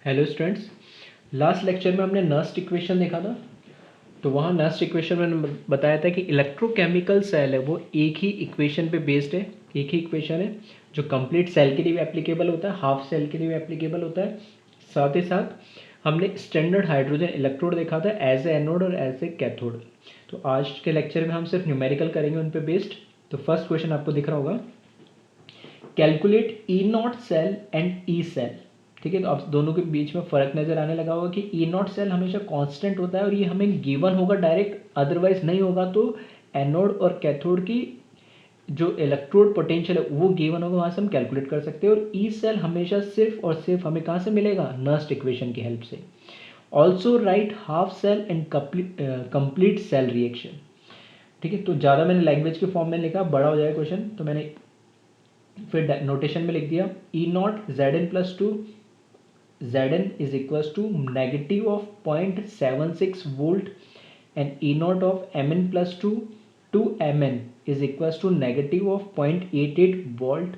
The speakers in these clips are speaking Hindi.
हेलो स्टूडेंट्स, लास्ट लेक्चर में हमने नर्स्ट इक्वेशन देखा था। तो वहाँ नर्स्ट इक्वेशन में मैंने बताया था कि इलेक्ट्रोकेमिकल सेल है वो एक ही इक्वेशन पे बेस्ड है, एक ही इक्वेशन है जो कंप्लीट सेल के लिए भी एप्लीकेबल होता है, हाफ सेल के लिए भी एप्लीकेबल होता है। साथ ही साथ हमने स्टैंडर्ड हाइड्रोजन इलेक्ट्रोड देखा था एज ए एनोड और एज ए कैथोड। तो आज के लेक्चर में हम सिर्फ न्यूमेरिकल करेंगे उन पे बेस्ड। तो फर्स्ट क्वेश्चन आपको दिख रहा होगा, calculate E naught cell and E cell. ठीक है, तो अब दोनों के बीच में फ़र्क नज़र आने लगा होगा कि ई नॉट सेल हमेशा कांस्टेंट होता है और ये हमें गिवन होगा डायरेक्ट, अदरवाइज नहीं होगा तो एनोड और कैथोड की जो इलेक्ट्रोड पोटेंशियल है वो गिवन होगा, वहाँ से हम कैलकुलेट कर सकते हैं। और ई सेल हमेशा सिर्फ और सिर्फ हमें कहाँ से मिलेगा, नर्स्ट इक्वेशन की हेल्प से। Also write half cell and complete cell reaction. ठीक है, तो ज़्यादा मैंने लैंग्वेज के फॉर्म में लिखा, बड़ा हो जाएगा क्वेश्चन, तो मैंने फिर नोटेशन में लिख दिया E naught Z N plus two, Zn is equals to negative of 0.76 volt and E naught of Mn plus 2 to Mn is equals to negative of 0.88 volt.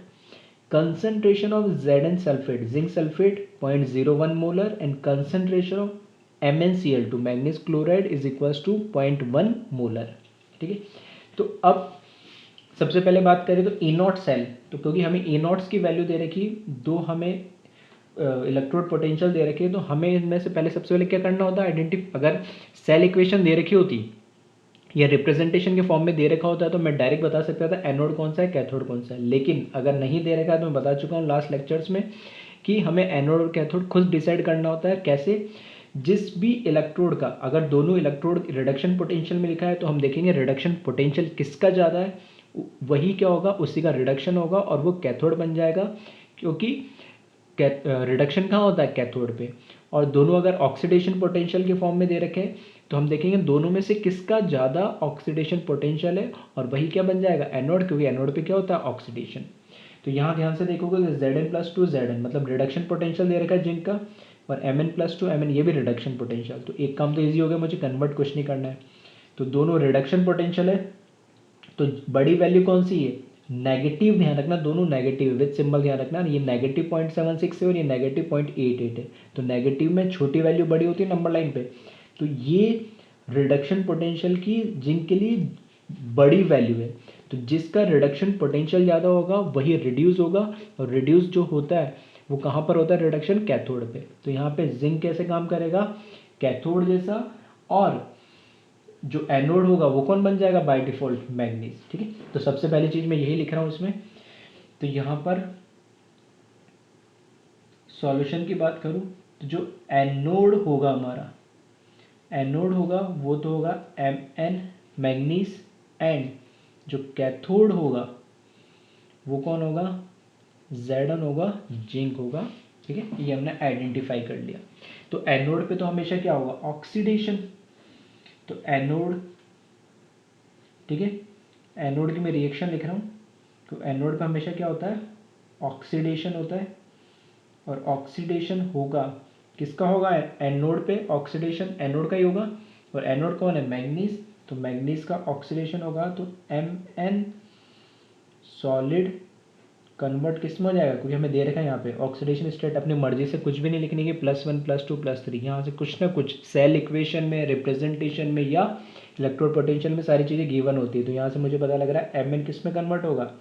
Concentration of Zn sulfate, zinc sulfate 0.01 molar and concentration of MnCl2 manganese chloride is equals to 0.1 molar. ठीक है, तो अब सबसे पहले बात करें तो ई नॉट सेल, तो क्योंकि हमें ई नॉट्स की वैल्यू दे रखी, दो हमें इलेक्ट्रोड पोटेंशियल दे रखी है, तो हमें इनमें से पहले सबसे पहले क्या करना होता है, अगर सेल इक्वेशन दे रखी होती या रिप्रेजेंटेशन के फॉर्म में दे रखा होता है तो मैं डायरेक्ट बता सकता था एनोड कौन सा है, कैथोड कौन सा है। लेकिन अगर नहीं दे रखा है तो मैं बता चुका हूँ लास्ट लेक्चर्स में कि हमें एनोड और कैथोड खुद डिसाइड करना होता है। कैसे, जिस भी इलेक्ट्रोड का अगर दोनों इलेक्ट्रोड रिडक्शन पोटेंशियल में लिखा है तो हम देखेंगे रिडक्शन पोटेंशियल किसका ज़्यादा है, वही क्या होगा, उसी का रिडक्शन होगा और वो कैथोड बन जाएगा। क्योंकि रिडक्शन कहाँ होता है, कैथोड पे। और दोनों अगर ऑक्सीडेशन पोटेंशियल के फॉर्म में दे रखे हैं तो हम देखेंगे दोनों में से किसका ज़्यादा ऑक्सीडेशन पोटेंशियल है और वही क्या बन जाएगा, एनोड, क्योंकि एनोड पे क्या होता है, ऑक्सीडेशन। तो यहाँ ध्यान से देखोगे तो Z N plus two Z N मतलब रिडक्शन पोटेंशियल दे रखा है जिंक का, और M N plus two M N ये भी रिडक्शन पोटेंशियल। तो एक काम तो ईजी हो गया, मुझे कन्वर्ट कुछ नहीं करना है। तो दोनों रिडक्शन पोटेंशियल है, तो बड़ी वैल्यू कौन सी है, नेगेटिव, ध्यान रखना दोनों नेगेटिव विद सिंबल, ध्यान रखना ये नेगेटिव 0.76 है और ये नेगेटिव 0.88 है। तो नेगेटिव में छोटी वैल्यू बड़ी होती है नंबर लाइन पे, तो ये रिडक्शन पोटेंशियल की जिंक के लिए बड़ी वैल्यू है। तो जिसका रिडक्शन पोटेंशियल ज़्यादा होगा वही रिड्यूस होगा, और रिड्यूस जो होता है वो कहाँ पर होता है, रिडक्शन कैथोड पे। तो यहाँ पे जिंक कैसे काम करेगा, कैथोड जैसा, और जो एनोड होगा वो कौन बन जाएगा, बाय डिफॉल्ट मैग्नीज। ठीक है, तो सबसे पहली चीज मैं यही लिख रहा हूं इसमें। तो यहां पर सॉल्यूशन की बात करूं तो जो एनोड होगा हमारा, एनोड होगा वो तो होगा एम एन मैग्नीज, एंड जो कैथोड होगा वो कौन होगा, जेड एन होगा, जिंक होगा। ठीक है, ये हमने आइडेंटिफाई कर लिया। तो एनोड पे तो हमेशा क्या होगा, ऑक्सीडेशन। तो एनोड, ठीक है, एनोड की मैं रिएक्शन लिख रहा हूँ, तो एनोड का हमेशा क्या होता है, ऑक्सीडेशन होता है। और ऑक्सीडेशन होगा किसका होगा, एनोड पे ऑक्सीडेशन एनोड का ही होगा, और एनोड कौन है, मैग्नीज। तो मैग्नीज का ऑक्सीडेशन होगा तो एम एन सॉलिड कन्वर्ट किस में हो जाएगा, क्योंकि हमें दे रखा है यहाँ पे ऑक्सीडेशन स्टेट, अपनी मर्जी से कुछ भी नहीं लिखने की, +1 +2 +3, यहाँ से कुछ ना कुछ सेल इक्वेशन में, रिप्रेजेंटेशन में या इलेक्ट्रोड पोटेंशियल में सारी चीज़ें गिवन होती है। तो यहाँ से मुझे पता लग रहा है एम एन किस में कन्वर्ट होगा,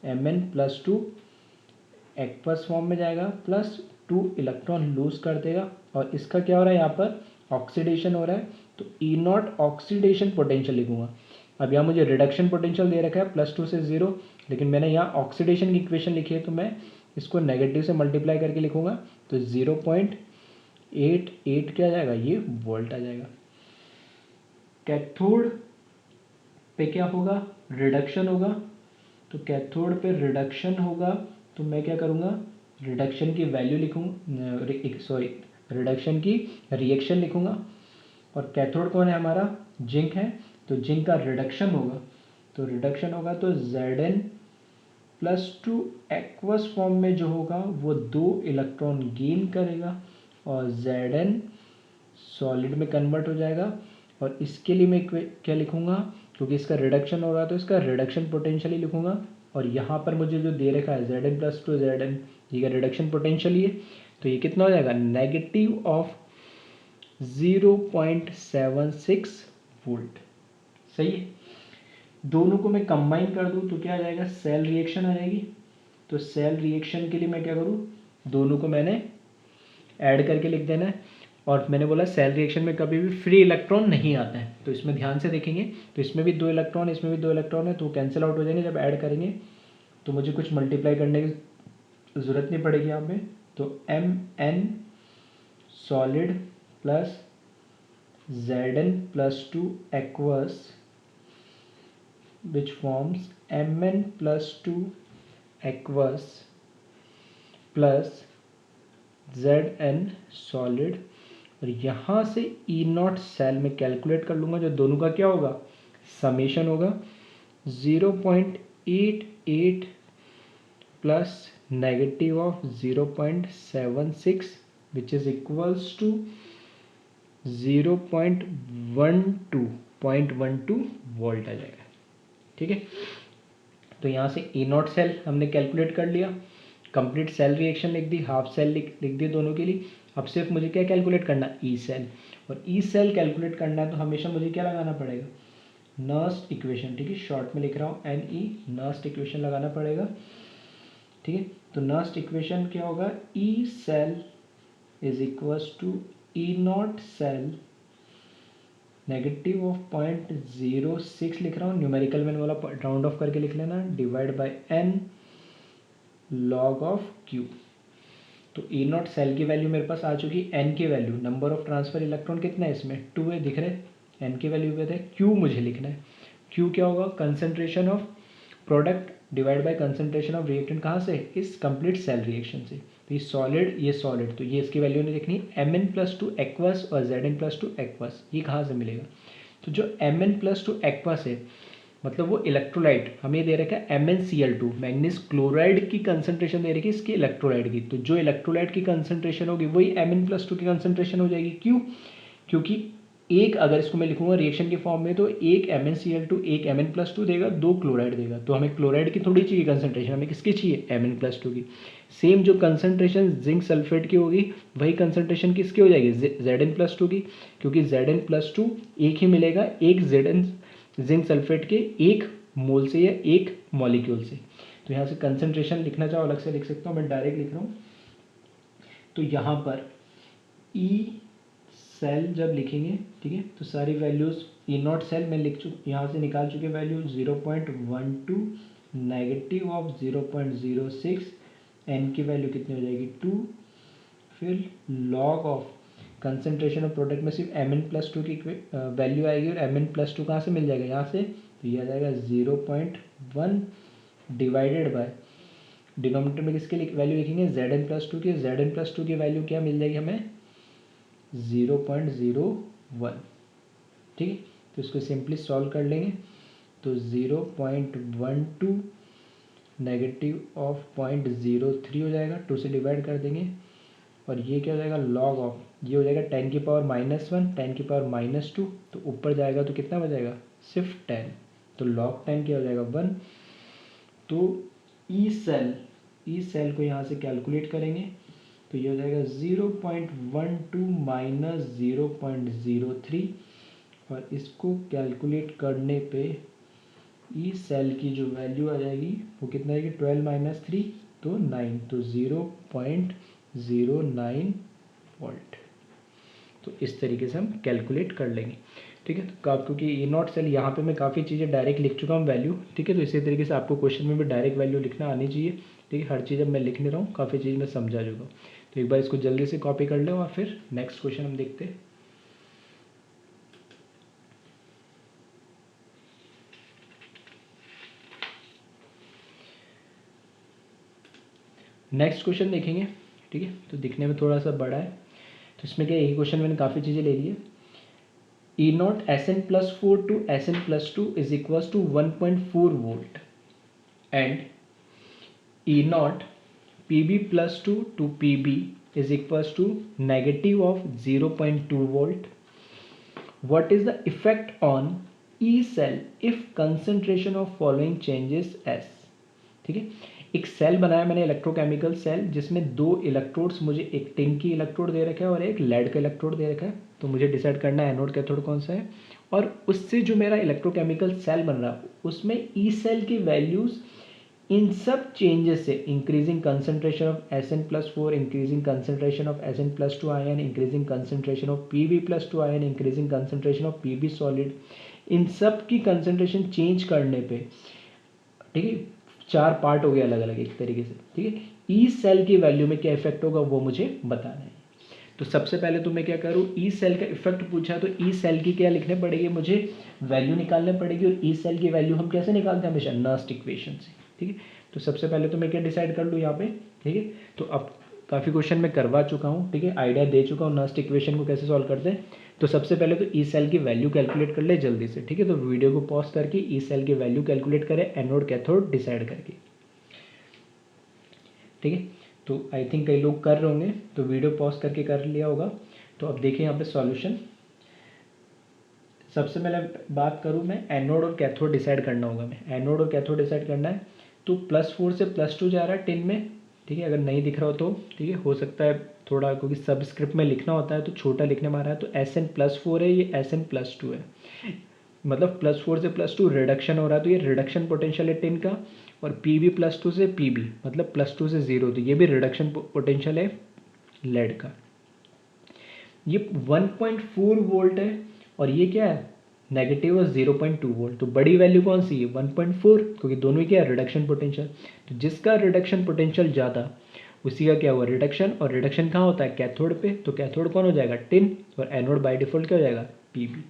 M N plus two aqueous form में जाएगा, +2 इलेक्ट्रॉन लूज कर देगा, और इसका क्या हो रहा है, यहाँ पर ऑक्सीडेशन हो रहा है। तो ई नॉट ऑक्सीडेशन पोटेंशियल लिखूंगा। अब यहाँ मुझे रिडक्शन पोटेंशियल दे रखा है +2 से 0, लेकिन मैंने यहाँ ऑक्सीडेशन की इक्वेशन लिखी है तो मैं इसको नेगेटिव से मल्टीप्लाई करके लिखूंगा। तो 0.88 क्या आ जाएगा, ये वोल्ट आ जाएगा। कैथोड पे क्या होगा, रिडक्शन होगा। तो कैथोड पे रिडक्शन होगा तो मैं क्या करूँगा, रिडक्शन की वैल्यू लिखूँगा, सॉरी रिडक्शन की रिएक्शन लिखूँगा। और कैथोड कौन है हमारा, जिंक है, तो जिंक का रिडक्शन होगा। तो रिडक्शन होगा तो Zn +2 एक्वस फॉर्म में जो होगा वो 2 इलेक्ट्रॉन गेन करेगा, और Zn सॉलिड में कन्वर्ट हो जाएगा। और इसके लिए मैं क्या लिखूँगा, क्योंकि इसका रिडक्शन हो रहा है तो इसका रिडक्शन पोटेंशियल ही लिखूँगा। और यहाँ पर मुझे जो दे रखा है Zn +2 Zn, ये का रिडक्शन पोटेंशियल ही है, तो ये कितना हो जाएगा, नेगेटिव ऑफ 0.76 वोल्ट। सही है। दोनों को मैं कंबाइन कर दूं तो क्या आ जाएगा, सेल रिएक्शन आ जाएगी। तो सेल रिएक्शन के लिए मैं क्या करूं, दोनों को मैंने ऐड करके लिख देना है। और मैंने बोला सेल रिएक्शन में कभी भी फ्री इलेक्ट्रॉन नहीं आता है, तो इसमें ध्यान से देखेंगे। तो इसमें भी 2 इलेक्ट्रॉन, इसमें भी 2 इलेक्ट्रॉन है, तो कैंसिल आउट हो जाएंगे जब ऐड करेंगे। तो मुझे कुछ मल्टीप्लाई करने की ज़रूरत नहीं पड़ेगी यहाँ पे। तो Mn solid plus Zn+2 aqueous which forms Mn+2 aqueous plus Zn solid. और यहाँ से E0 सेल में कैलकुलेट कर लूँगा, जो दोनों का क्या होगा, समेशन होगा 0.88 plus negative of 0.76 which is equals to 0.12 volt आ जाएगा। ठीक है। तो यहाँ से E0 सेल हमने कैलकुलेट कर लिया, कंप्लीट सेल रिएक्शन लिख दी, हाफ सेल लिख दी दोनों के लिए। अब सिर्फ मुझे क्या कैलकुलेट करना, ई सेल। और ई सेल कैलकुलेट करना है तो हमेशा मुझे क्या लगाना पड़ेगा, नर्स्ट इक्वेशन। ठीक है, शॉर्ट में लिख रहा हूँ NE, नर्स्ट इक्वेशन लगाना पड़ेगा। ठीक है, तो नर्स्ट इक्वेशन क्या होगा, E cell is equals to E0 cell negative of 0.06 लिख रहा हूँ, न्यूमेरिकल मैंने बोला राउंड ऑफ करके लिख लेना, divide by n log of Q। तो E0 सेल की वैल्यू मेरे पास आ चुकी, n की value, number of transfer electron कितना है इसमें 2 है, दिख रहे, n की वैल्यू पे थे। Q मुझे लिखना है, Q क्या होगा, concentration of product divide by concentration of reactant, कहाँ से, इस कंप्लीट सेल रिएक्शन से। तो ये सॉलिड, तो ये इसकी वैल्यू नहीं लिखनी, Mn+2 एक्वस और Zn+2 एक्वस, ये कहाँ से मिलेगा। तो जो Mn+2 एक्वस है, मतलब वो इलेक्ट्रोलाइट हमें दे रखा है MnCl2, मैग्नीज क्लोराइड की कंसंट्रेशन दे रखी है इसकी इलेक्ट्रोलाइट की। तो जो इलेक्ट्रोलाइट की कंसंट्रेशन होगी वही Mn+2 की कंसंट्रेशन हो जाएगी। क्यों, क्योंकि एक, अगर इसको मैं लिखूंगा रिएक्शन के फॉर्म में, तो एक MnCl2 एक Mn+2 देगा, 2 क्लोराइड देगा। तो हमें क्लोराइड की थोड़ी चाहिए कंसंट्रेशन, हमें किसकी चाहिए, Mn+2 की। सेम जो कंसंट्रेशन जिंक सल्फेट की होगी वही कंसंट्रेशन किसकी हो जाएगी, Zn+2 की, क्योंकि Zn+2 एक ही मिलेगा एक Zn जिंक सल्फेट के एक मोल से या एक मॉलिक्यूल से। तो यहाँ से कंसंट्रेशन लिखना चाहो अलग से लिख सकता हूँ, मैं डायरेक्ट लिख रहा हूँ। तो यहाँ पर ई सेल जब लिखेंगे, ठीक है, तो सारी वैल्यूज़ E0 सेल में लिख यहाँ से निकाल चुके वैल्यू 0.12 नेगेटिव ऑफ 0.06, n की वैल्यू कितनी हो जाएगी 2, फिर log of concentration of product में सिर्फ Mn+2 की वैल्यू आएगी, और Mn+2 कहाँ से मिल जाएगा, यहाँ से, तो ये आ जाएगा 0.1 डिवाइडेड बाय, डिनोमिनेटर में किसके वैल्यू लिखेंगे, Zn+2 की। Zn+2 की वैल्यू क्या मिल जाएगी हमें, 0.01। ठीक है, तो इसको सिंपली सॉल्व कर लेंगे। तो 0.12 नेगेटिव ऑफ 0.03 हो जाएगा, 2 से डिवाइड कर देंगे, और ये क्या हो जाएगा, लॉग ऑफ, ये हो जाएगा 10 की पावर -1, 10 की पावर -2, तो ऊपर जाएगा तो कितना बचेगा, सिर्फ 10, तो लॉग 10 क्या हो जाएगा 1। तो ई सेल को यहाँ से कैलकुलेट करेंगे, तो ये हो जाएगा 0.12 माइनस 0.03, और इसको कैलकुलेट करने पे ई सेल की जो वैल्यू आ जाएगी वो कितना आएगी, 12 माइनस 3 तो 9, तो 0.09 वोल्ट। तो इस तरीके से हम कैलकुलेट कर लेंगे। ठीक है, तो क्योंकि E0 सेल यहाँ पे मैं काफ़ी चीज़ें डायरेक्ट लिख चुका हूँ वैल्यू। ठीक है, तो इसी तरीके से आपको क्वेश्चन में भी डायरेक्ट वैल्यू लिखना आनी चाहिए। ठीक है, हर चीज़ अब मैं लिख नहीं रहा हूँ, काफ़ी चीज़ मैं समझा चुका हूँ। तो एक बार इसको जल्दी से कॉपी कर लो और फिर नेक्स्ट क्वेश्चन हम देखते हैं। नेक्स्ट क्वेश्चन देखेंगे। ठीक है, तो दिखने में थोड़ा सा बड़ा है, तो इसमें क्या, यही क्वेश्चन मैंने काफ़ी चीज़ें ले ली है। E0 Sn+4 to Sn+2 is equals to 1.4 volt and E0 Pb+2 to Pb is equals to negative of 0.2 volt. What is the effect on E cell if concentration of following changes S? ठीक है, एक सेल बनाया मैंने, इलेक्ट्रोकेमिकल सेल, जिसमें 2 इलेक्ट्रोड्स, मुझे एक टिन की इलेक्ट्रोड दे रखा है और एक लेड का इलेक्ट्रोड दे रखा है। तो मुझे डिसाइड करना है एनोड कैथोड कौन सा है। और उससे जो मेरा इलेक्ट्रोकेमिकल सेल बन रहा है उसमें ई सेल की वैल्यूज़ इन सब चेंजेस से, increasing concentration of Sn+4, increasing concentration of Sn+2 ion, increasing concentration of Pb+2 ion, increasing concentration of Pb solid, इन सब की कंसंट्रेशन चेंज करने पे, ठीक है, 4 पार्ट हो गए अलग अलग एक तरीके से, ठीक है। ई सेल की वैल्यू में क्या इफेक्ट होगा वो मुझे बताना है। तो सबसे पहले तो मैं क्या करूँ, ई सेल का इफेक्ट पूछा तो ई सेल की क्या लिखने पड़ेगी, मुझे वैल्यू निकालने पड़ेगी। और ई सेल की वैल्यू हम कैसे निकालते हैं, हमेशा नर्स्ट इक्वेशन से, ठीक है। तो सबसे पहले तो मैं क्या डिसाइड कर लूँ यहाँ पे, ठीक है। तो अब काफ़ी क्वेश्चन मैं करवा चुका हूँ, ठीक है, आइडिया दे चुका हूँ नर्स्ट इक्वेशन को कैसे सॉल्व करते हैं। तो सबसे पहले तो ई सेल की वैल्यू कैलकुलेट कर ले जल्दी से, ठीक है। तो वीडियो को पॉज करके ई सेल की वैल्यू कैलकुलेट करें, एनोड कैथोड डिसाइड करके, ठीक है। तो आई थिंक कई लोग कर रहे होंगे, तो वीडियो पॉज करके कर लिया होगा। तो अब देखिए यहाँ पे सॉल्यूशन। सबसे पहले बात करूँ मैं, एनोड और कैथोड डिसाइड करना होगा, मैं एनोड और कैथोड डिसाइड करना है। तो +4 से +2 जा रहा है टिन में, ठीक है। अगर नहीं दिख रहा हो तो ठीक है, हो सकता है थोड़ा, क्योंकि सबस्क्रिप्ट में लिखना होता है तो छोटा लिखने में आ रहा है। तो Sn+4 है, ये Sn+2 है, मतलब +4 से +2 रिडक्शन हो रहा है, तो ये रिडक्शन पोटेंशियल है टिन का। और Pb+2 से Pb मतलब +2 से 0, तो ये भी रिडक्शन पोटेंशियल है लेड का। ये 1.4 वोल्ट है और ये क्या है, नेगेटिव और 0.2 वोल्ट। तो बड़ी वैल्यू कौन सी है, 1.4, क्योंकि दोनों ही क्या है, रिडक्शन पोटेंशियल। तो जिसका रिडक्शन पोटेंशियल ज़्यादा उसी का क्या हुआ, रिडक्शन। और रिडक्शन कहाँ होता है, कैथोड पे। तो कैथोड कौन हो जाएगा, टिन। और एनोड बाय डिफॉल्ट क्या हो जाएगा, पीबी।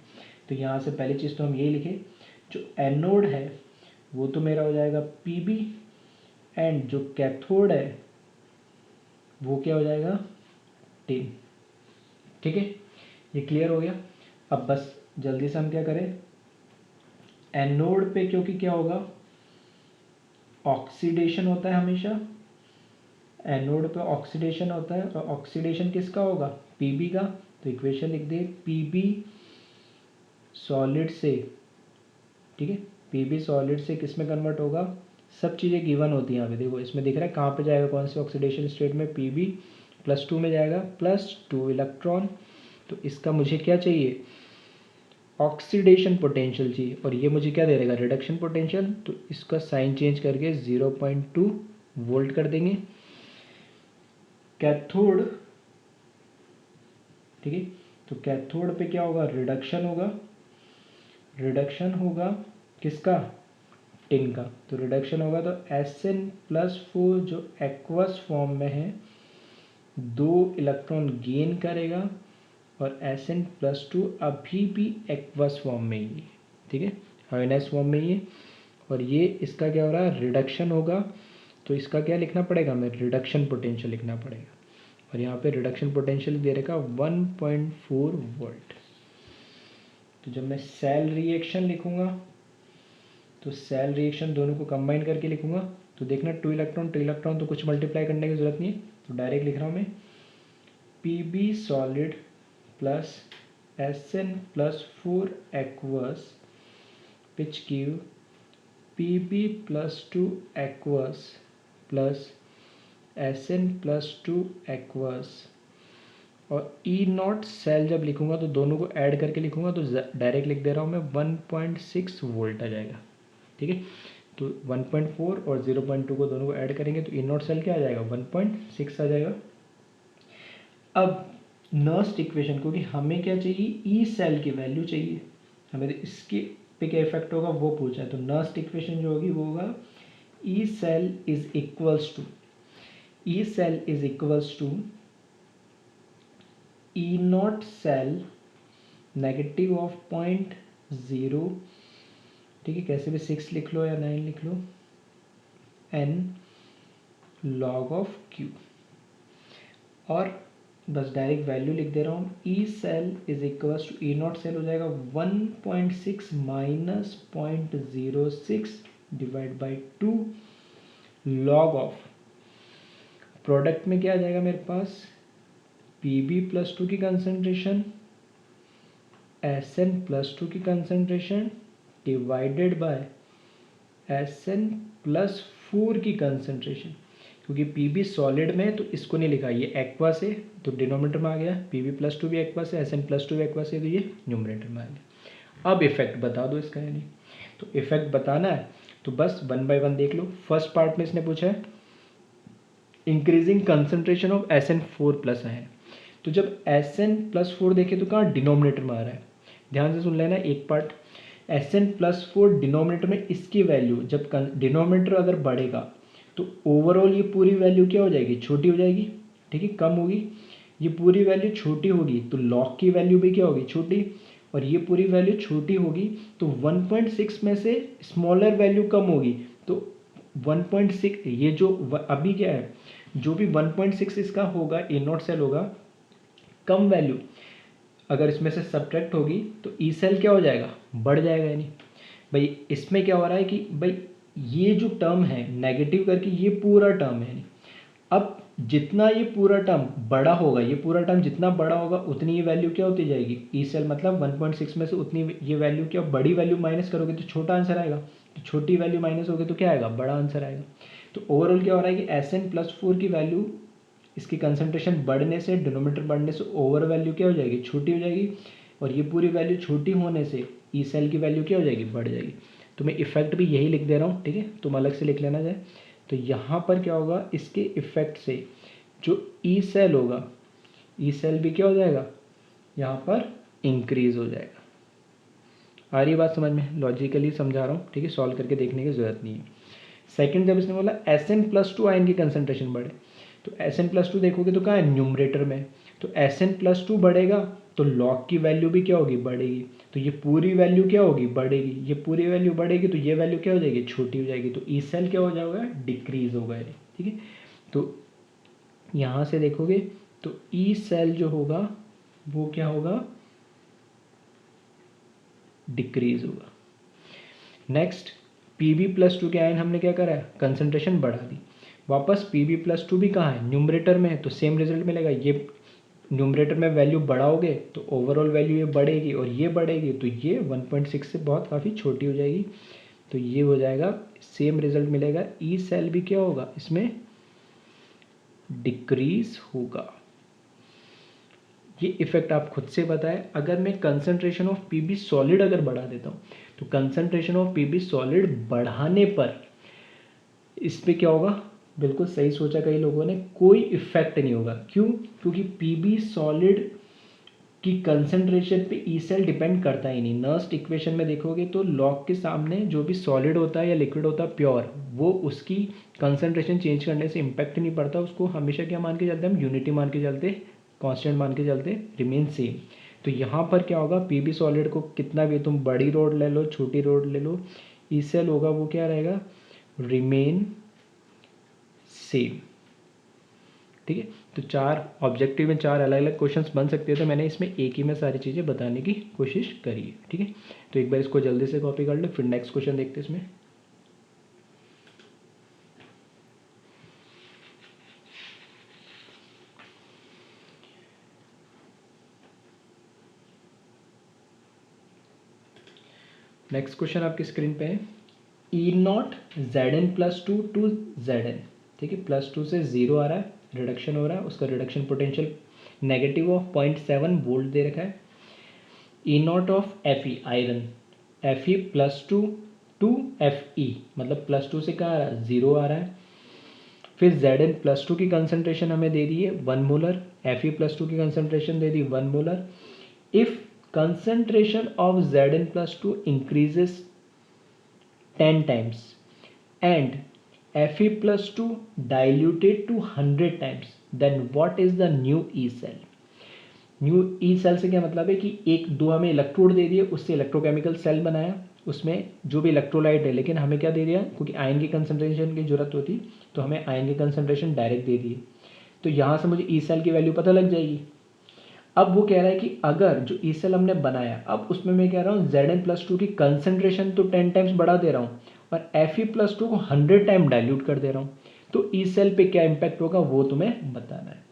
तो यहाँ से पहली चीज़ तो हम यही लिखे, जो एनोड है वो तो मेरा हो जाएगा पीबी, एंड जो कैथोड है वो क्या हो जाएगा, टिन, ठीक है। ये क्लियर हो गया। अब बस जल्दी से हम क्या करें, एनोड पे क्योंकि क्या होगा, ऑक्सीडेशन होता है हमेशा, एनोड पे ऑक्सीडेशन होता है। और ऑक्सीडेशन किसका होगा, पीबी का। तो इक्वेशन लिख दे, पीबी सॉलिड से, ठीक है, पीबी सॉलिड से किस में कन्वर्ट होगा, सब चीज़ें गिवन होती हैं यहाँ पे। देखो इसमें दिख रहा है कहाँ पे जाएगा, कौन से ऑक्सीडेशन स्टेट में, पीबी +2 में जाएगा, +2 इलेक्ट्रॉन। तो इसका मुझे क्या चाहिए, ऑक्सीडेशन पोटेंशियल चाहिए। और ये मुझे क्या दे देगा, रिडक्शन पोटेंशियल। तो इसका साइन चेंज करके 0.2 वोल्ट कर देंगे। कैथोड, ठीक है, तो कैथोड पे क्या होगा, रिडक्शन होगा, रिडक्शन होगा किसका, टिन का। तो रिडक्शन होगा तो Sn+4 जो एक्वस फॉर्म में है 2 इलेक्ट्रॉन गेन करेगा, और Sn+2 अभी भी एक्वस फॉर्म में ही है, ठीक है, आयनस फॉर्म में ही है। और ये इसका क्या हो रहा है, रिडक्शन होगा। तो इसका क्या लिखना पड़ेगा, हमें रिडक्शन पोटेंशियल लिखना पड़ेगा। और यहाँ पे रिडक्शन पोटेंशियल दे रखा 1.4 वोल्ट। तो जब मैं सेल रिएक्शन लिखूँगा तो सेल रिएक्शन दोनों को कंबाइन करके लिखूँगा। तो देखना 2 इलेक्ट्रॉन तो कुछ मल्टीप्लाई करने की ज़रूरत नहीं है, तो डायरेक्ट लिख रहा हूँ मैं, PB solid plus Sn+4 aqueous which give Pb+2 aqueous plus Sn+2 aqueous। और E0 सेल जब लिखूंगा तो दोनों को ऐड करके लिखूंगा, तो डायरेक्ट लिख दे रहा हूँ मैं 1.6 वोल्ट आ जाएगा, ठीक है। तो 1.4 और 0.2 को दोनों को ऐड करेंगे तो E0 सेल क्या आ जाएगा, 1.6 आ जाएगा। अब नर्स्ट इक्वेशन, क्योंकि हमें क्या चाहिए, ई सेल की वैल्यू चाहिए हमें, तो इसके पे क्या इफेक्ट होगा वो पूछा है। तो नर्स्ट इक्वेशन जो होगी वो होगा, E cell is equals to, E cell is equals to E0 cell negative of 0.0, ठीक है, कैसे भी 6 लिख लो या 9 लिख लो, n log ऑफ Q। और बस डायरेक्ट वैल्यू लिख दे रहा हूँ, E cell is equal to E0 cell हो जाएगा 1.6 minus 0.06 divide by 2 log of, product में क्या आ जाएगा मेरे पास, Pb+2 की कंसंट्रेशन, Sn+2 की कंसंट्रेशन डिवाइडेड बाय Sn+4 4 की कंसंट्रेशन, क्योंकि Pb सॉलिड में है तो इसको नहीं लिखा, ये एक्वा से तो डिनोमिनेटर में आ गया, Pb+2 भी एक्वा से, Sn+2 भी एक्वा से, तो ये न्यूमरेटर में आ गया। अब इफेक्ट बता दो इसका, यानी तो इफेक्ट बताना है तो बस 1 बाय 1 देख लो। फर्स्ट पार्ट में इसने पूछा है इंक्रीजिंग कंसंट्रेशन ऑफ Sn4+ है, तो जब Sn+4 देखे तो कहाँ डिनोमिनेटर में आ रहा है, ध्यान से सुन लेना एक पार्ट। Sn+4 डिनोमिनेटर में इसकी वैल्यू जब डिनोमिनेटर अगर बढ़ेगा तो ओवरऑल ये पूरी वैल्यू क्या हो जाएगी, छोटी हो जाएगी, ठीक है, कम होगी। ये पूरी वैल्यू छोटी होगी तो लॉग की वैल्यू भी क्या होगी, छोटी, और ये पूरी वैल्यू छोटी होगी तो 1.6 में से स्मॉलर वैल्यू कम होगी, तो 1.6 ये जो अभी क्या है, जो भी 1.6 इसका होगा A0 सेल होगा, कम वैल्यू अगर इसमें से सब्ट्रैक्ट होगी तो ई सेल क्या हो जाएगा, बढ़ जाएगा। यानी भाई इसमें क्या हो रहा है कि भाई ये जो टर्म है नेगेटिव करके ये पूरा टर्म है, अब जितना ये पूरा टर्म बड़ा होगा, ये पूरा टर्म जितना बड़ा होगा उतनी ये वैल्यू क्या होती जाएगी, ई सेल मतलब 1.6 में से उतनी ये वैल्यू क्या, बड़ी वैल्यू माइनस करोगे तो छोटा आंसर आएगा, तो छोटी वैल्यू माइनस होगी तो क्या आएगा, बड़ा आंसर आएगा। तो ओवरऑल क्या हो रहा है कि Sn+4 की वैल्यू, इसकी कंसंट्रेशन बढ़ने से, डिनोमिनेटर बढ़ने से ओवर वैल्यू क्या हो जाएगी, छोटी हो जाएगी, और ये पूरी वैल्यू छोटी होने से ई सेल की वैल्यू क्या हो जाएगी, बढ़ जाएगी। तो मैं इफेक्ट भी यही लिख दे रहा हूँ, ठीक है, तुम अलग से लिख लेना जाए। तो यहाँ पर क्या होगा, इसके इफेक्ट से जो ई सेल होगा, ई सेल भी क्या हो जाएगा, यहाँ पर इंक्रीज हो जाएगा। आ रही बात समझ में, लॉजिकली समझा रहा हूँ, ठीक है, सॉल्व करके देखने की जरूरत नहीं है। सेकंड, जब इसने बोला Sn+2 आयन की कंसंट्रेशन बढ़े, तो Sn+2 देखोगे तो कहाँ है, न्यूमरेटर में, तो Sn+2 बढ़ेगा तो लॉग की वैल्यू भी क्या होगी, बढ़ेगी, तो ये पूरी वैल्यू क्या होगी, बढ़ेगी, ये पूरी वैल्यू बढ़ेगी तो ये वैल्यू क्या हो जाएगी, छोटी हो जाएगी, तो ई सेल क्या हो जाएगा, डिक्रीज होगा, ठीक है। तो यहाँ से देखोगे तो ई सेल जो होगा वो क्या होगा, डिक्रीज होगा। नेक्स्ट, Pb+2 के आयन हमने क्या करा है, कंसंट्रेशन बढ़ा दी, वापस Pb+2 भी कहाँ है, न्यूमरेटर में है, तो सेम रिजल्ट मिलेगा। ये न्यूमरेटर में वैल्यू बढ़ाओगे तो ओवरऑल वैल्यू ये बढ़ेगी, और ये बढ़ेगी तो ये 1.6 से बहुत काफ़ी छोटी हो जाएगी, तो ये हो जाएगा, सेम रिजल्ट मिलेगा। ई सेल भी क्या होगा, इसमें डिक्रीज होगा। ये इफेक्ट आप खुद से बताएं। अगर मैं कंसंट्रेशन ऑफ Pb सॉलिड अगर बढ़ा देता हूँ तो कंसंट्रेशन ऑफ Pb सॉलिड बढ़ाने पर इस पर क्या होगा, बिल्कुल सही सोचा कई लोगों ने, कोई इफेक्ट नहीं होगा। क्यों, क्योंकि Pb सॉलिड की कंसंट्रेशन पे ई सेल डिपेंड करता ही नहीं। नर्स्ट इक्वेशन में देखोगे तो लॉग के सामने जो भी सॉलिड होता है या लिक्विड होता है प्योर, वो उसकी कंसंट्रेशन चेंज करने से इम्पैक्ट नहीं पड़ता, उसको हमेशा क्या मान के चलते हैं हम, यूनिटी मान के चलते, कांस्टेंट मान के चलते, रिमेन सेम। तो यहाँ पर क्या होगा, Pb सॉलिड को कितना भी तुम बड़ी रोड ले लो, छोटी रोड ले लो, ई सेल होगा वो क्या रहेगा, रिमेन सेम, ठीक है। तो 4 ऑब्जेक्टिव में 4 अलग अलग क्वेश्चंस बन सकते हैं, तो मैंने इसमें एक ही में सारी चीज़ें बताने की कोशिश करी है, ठीक है। तो एक बार इसको जल्दी से कॉपी कर लो, फिर नेक्स्ट क्वेश्चन देखते हैं इसमें। नेक्स्ट क्वेश्चन आपकी स्क्रीन पे है, E0 Zn+2 टू Zn, ठीक है, +2 से 0 आ रहा है, रिडक्शन हो रहा है, उसका reduction potential negative of 0.7 volt दे रखा है। E0 ऑफ Fe iron, Fe+2 to Fe मतलब +2 से कहाँ आ रहा है, 0 आ रहा है। फिर Zn+2 की कंसंट्रेशन हमें दे दी है 1 मोलर, Fe+2 की concentration they the 1 molar. If concentration of Zn+2 increases 10 times and Fe+2 diluted to 100 times, then what is the new E cell? New E cell से क्या मतलब है कि एक दो हमें इलेक्ट्रोड दे दिए, उससे इलेक्ट्रोकेमिकल सेल बनाया, उसमें जो भी इलेक्ट्रोलाइट है, लेकिन हमें क्या दे दिया, क्योंकि आयन की कंसंट्रेशन की जरूरत होती तो हमें आयन की कंसंट्रेशन डायरेक्ट दे दिए। तो यहाँ से मुझे ई सेल की वैल्यू पता लग जाएगी। अब वो कह रहा है कि अगर जो ई सेल हमने बनाया, अब उसमें मैं कह रहा हूँ Zn+2 की कंसंट्रेशन तो 10 टाइम्स बढ़ा दे रहा हूँ और Fe+2 को 100 टाइम डाइल्यूट कर दे रहा हूँ, तो ई सेल पे क्या इम्पैक्ट होगा वो तुम्हें बताना है।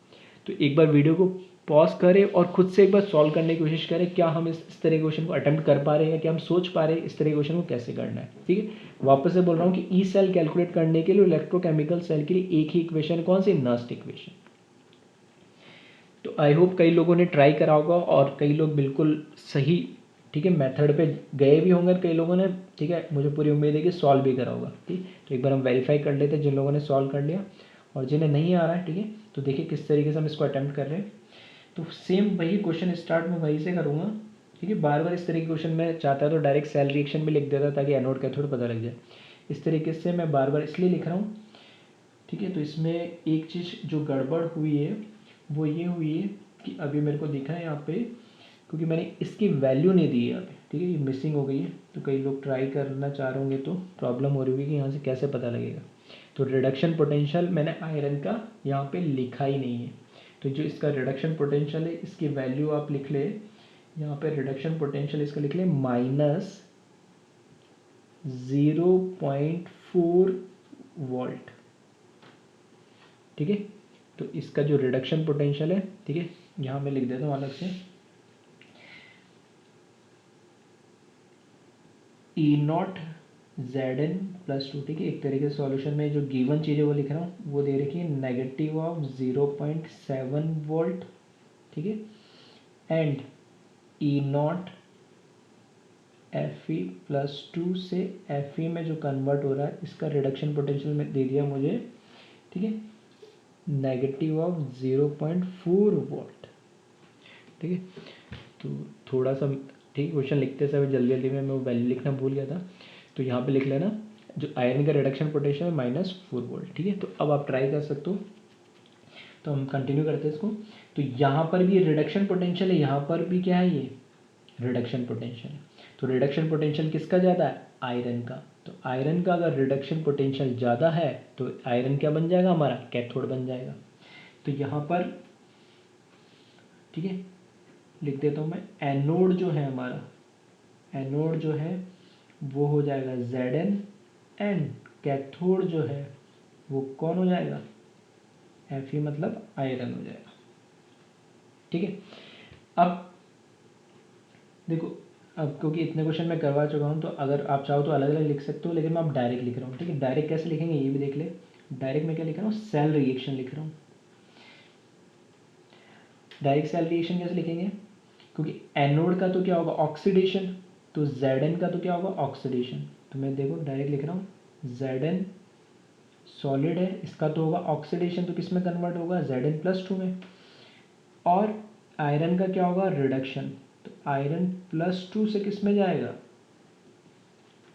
तो एक बार वीडियो को पॉज करें और खुद से एक बार सॉल्व करने की कोशिश करें, क्या हम इस तरह के क्वेश्चन को अटेम्प्ट कर पा रहे हैं, क्या हम सोच पा रहे हैं इस तरह के क्वेश्चन को कैसे करना है। ठीक है, वापस से बोल रहा हूँ कि ई सेल कैलकुलेट करने के लिए इलेक्ट्रोकेमिकल सेल के लिए एक ही इक्वेशन, कौन सी, नर्स्ट इक्वेशन। तो आई होप कई लोगों ने ट्राई करा होगा और कई लोग बिल्कुल सही, ठीक है, मेथड पे गए भी होंगे, कई लोगों ने, ठीक है, मुझे पूरी उम्मीद है कि सॉल्व भी करा होगा। ठीक, तो एक बार हम वेरीफाई कर लेते हैं जिन लोगों ने सॉल्व कर लिया, और जिन्हें नहीं आ रहा है, ठीक है, तो देखिए किस तरीके से हम इसको अटैम्प्ट कर रहे हैं। तो सेम वही क्वेश्चन स्टार्ट में वहीं से करूँगा। ठीक है, बार बार इस तरह के क्वेश्चन मैं चाहता तो डायरेक्ट सेल रिएक्शन भी लिख देता ताकि एनोड कैथोड पता लग जाए। इस तरीके से मैं बार बार इसलिए लिख रहा हूँ। ठीक है, तो इसमें एक चीज़ जो गड़बड़ हुई है वो ये हुई है कि अभी मेरे को दिखा है यहाँ पे, क्योंकि मैंने इसकी वैल्यू नहीं दी है यहाँ पे। ठीक है, ये मिसिंग हो गई है, तो कई लोग ट्राई करना चाह रहे होंगे तो प्रॉब्लम हो रही होगी कि यहाँ से कैसे पता लगेगा। तो रिडक्शन पोटेंशियल मैंने आयरन का यहाँ पे लिखा ही नहीं है, तो जो इसका रिडक्शन पोटेंशियल है इसकी वैल्यू आप लिख ले, यहाँ पे रिडक्शन पोटेंशियल इसका लिख ले -0.4 वोल्ट। ठीक है, तो इसका जो रिडक्शन पोटेंशियल है, ठीक है, यहाँ मैं लिख देता हूँ अलग से, E0 Zn+2। ठीक है, एक तरीके से सॉल्यूशन में जो गिवन चीज़ है वो लिख रहा हूँ, वो दे रखी है -0.7 वोल्ट। ठीक है, एंड E0 Fe+2 से Fe में जो कन्वर्ट हो रहा है इसका रिडक्शन पोटेंशियल में दे दिया मुझे। ठीक है, -0.4 वोल्ट। ठीक है, तो थोड़ा सा, ठीक है, क्वेश्चन लिखते समय जल्दी जल्दी में मैं वो वैल्यू लिखना भूल गया था, तो यहाँ पे लिख लेना जो आयरन का रिडक्शन पोटेंशियल है -4 वोल्ट। ठीक है, तो अब आप ट्राई कर सकते हो। तो हम कंटिन्यू करते हैं इसको। तो यहाँ पर भी रिडक्शन पोटेंशियल है, यहाँ पर भी क्या है, ये रिडक्शन पोटेंशियल। तो रिडक्शन पोटेंशियल किसका ज़्यादा है, आयरन का। तो आयरन का अगर रिडक्शन पोटेंशियल ज़्यादा है तो आयरन क्या बन जाएगा, हमारा कैथोड बन जाएगा। तो यहाँ पर, ठीक है, लिख देता हूँ मैं, एनोड जो है हमारा, एनोड जो है वो हो जाएगा Zn, एंड कैथोड जो है वो कौन हो जाएगा, Fe, मतलब आयरन हो जाएगा। ठीक है, अब देखो, अब क्योंकि इतने क्वेश्चन मैं करवा चुका हूँ तो अगर आप चाहो तो अलग अलग लिख सकते हो, लेकिन मैं अब डायरेक्ट लिख रहा हूँ। ठीक है, डायरेक्ट कैसे लिखेंगे ये भी देख ले। डायरेक्ट मैं क्या लिख रहा हूँ, सेल रिएक्शन लिख रहा हूँ। डायरेक्ट सेल रिएक्शन कैसे लिखेंगे, क्योंकि एनोड का तो क्या होगा, ऑक्सीडेशन, तो Zn का तो क्या होगा, ऑक्सीडेशन। तो मैं देखो डायरेक्ट लिख रहा हूँ, Zn सॉलिड है, इसका तो होगा ऑक्सीडेशन, तो किस में कन्वर्ट होगा, Zn+2 में। और आयरन का क्या होगा, रिडक्शन, तो आयरन+2 से किस में जाएगा।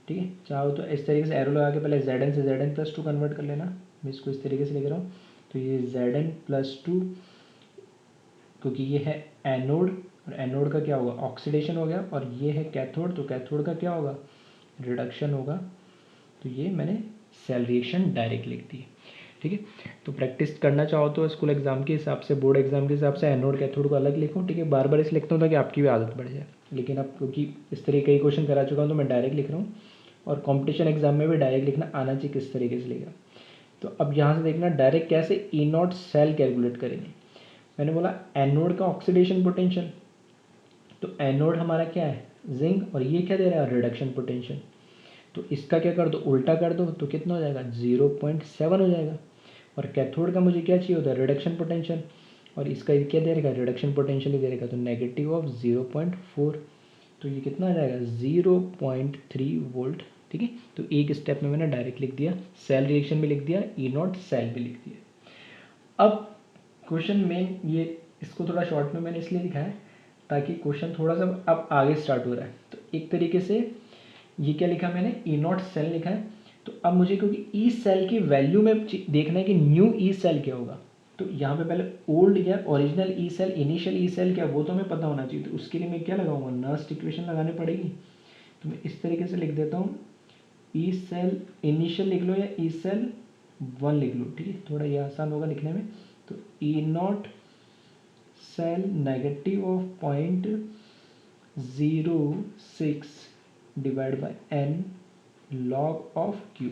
ठीक है, चाहो तो इस तरीके से एरो लगा के पहले Zn से Zn+2 कन्वर्ट कर लेना। मैं इसको इस तरीके से लिख रहा हूँ, तो ये Zn+2, क्योंकि ये है एनोड, और एनोड का क्या होगा, ऑक्सीडेशन हो गया, और ये है कैथोड, तो कैथोड का क्या होगा, रिडक्शन होगा। तो ये मैंने सेल रिएक्शन डायरेक्ट लिख दी। ठीक है, तो प्रैक्टिस करना चाहो तो स्कूल एग्जाम के हिसाब से, बोर्ड एग्जाम के हिसाब से एनोड कैथोड को अलग लिखूँ। ठीक है, बार बार इस लिखता हूँ ताकि आपकी भी आदत बढ़ जाए, लेकिन अब क्योंकि इस तरह कई क्वेश्चन करा चुका हूँ तो मैं डायरेक्ट लिख रहा हूँ, और कॉम्पिटिशन एग्जाम में भी डायरेक्ट लिखना आना चाहिए किस तरीके से लिखा। तो अब यहाँ से देखना डायरेक्ट कैसे E0 सेल कैलकुलेट करेंगे। मैंने बोला एनोड का ऑक्सीडेशन पोटेंशियल, तो एनोड हमारा क्या है, जिंक, और ये क्या दे रहा है, रिडक्शन पोटेंशियल। तो इसका क्या कर दो, उल्टा कर दो, तो कितना हो जाएगा, 0.7 हो जाएगा। और कैथोड का मुझे क्या चाहिए होता है, रिडक्शन पोटेंशियल, और इसका क्या दे रहेगा, रिडक्शन पोटेंशियल ही दे रहेगा, तो -0.4। तो ये कितना आ जाएगा, 0.3 वोल्ट। ठीक है, तो एक स्टेप में मैंने डायरेक्ट लिख दिया, सेल रिएक्शन भी लिख दिया, E0 सेल भी लिख दिया। अब क्वेश्चन मेन ये, इसको थोड़ा शॉर्ट में मैंने इसलिए लिखा है ताकि क्वेश्चन थोड़ा सा अब आगे स्टार्ट हो रहा है। तो एक तरीके से ये क्या लिखा मैंने, E0 सेल लिखा है। तो अब मुझे क्योंकि ई सेल की वैल्यू में देखना है कि न्यू ई सेल क्या होगा, तो यहाँ पे पहले ओल्ड या original E cell, initial E cell क्या, वो तो हमें पता होना चाहिए। तो उसके लिए मैं क्या लगाऊंगा, नर्स्ट इक्वेशन लगानी पड़ेगी। तो मैं इस तरीके से लिख देता हूँ, ई सेल इनिशियल लिख लो या ई सेल 1 लिख लो। ठीक है, थोड़ा ये आसान होगा लिखने में। तो E0 cell -0.06 divide by n log of Q।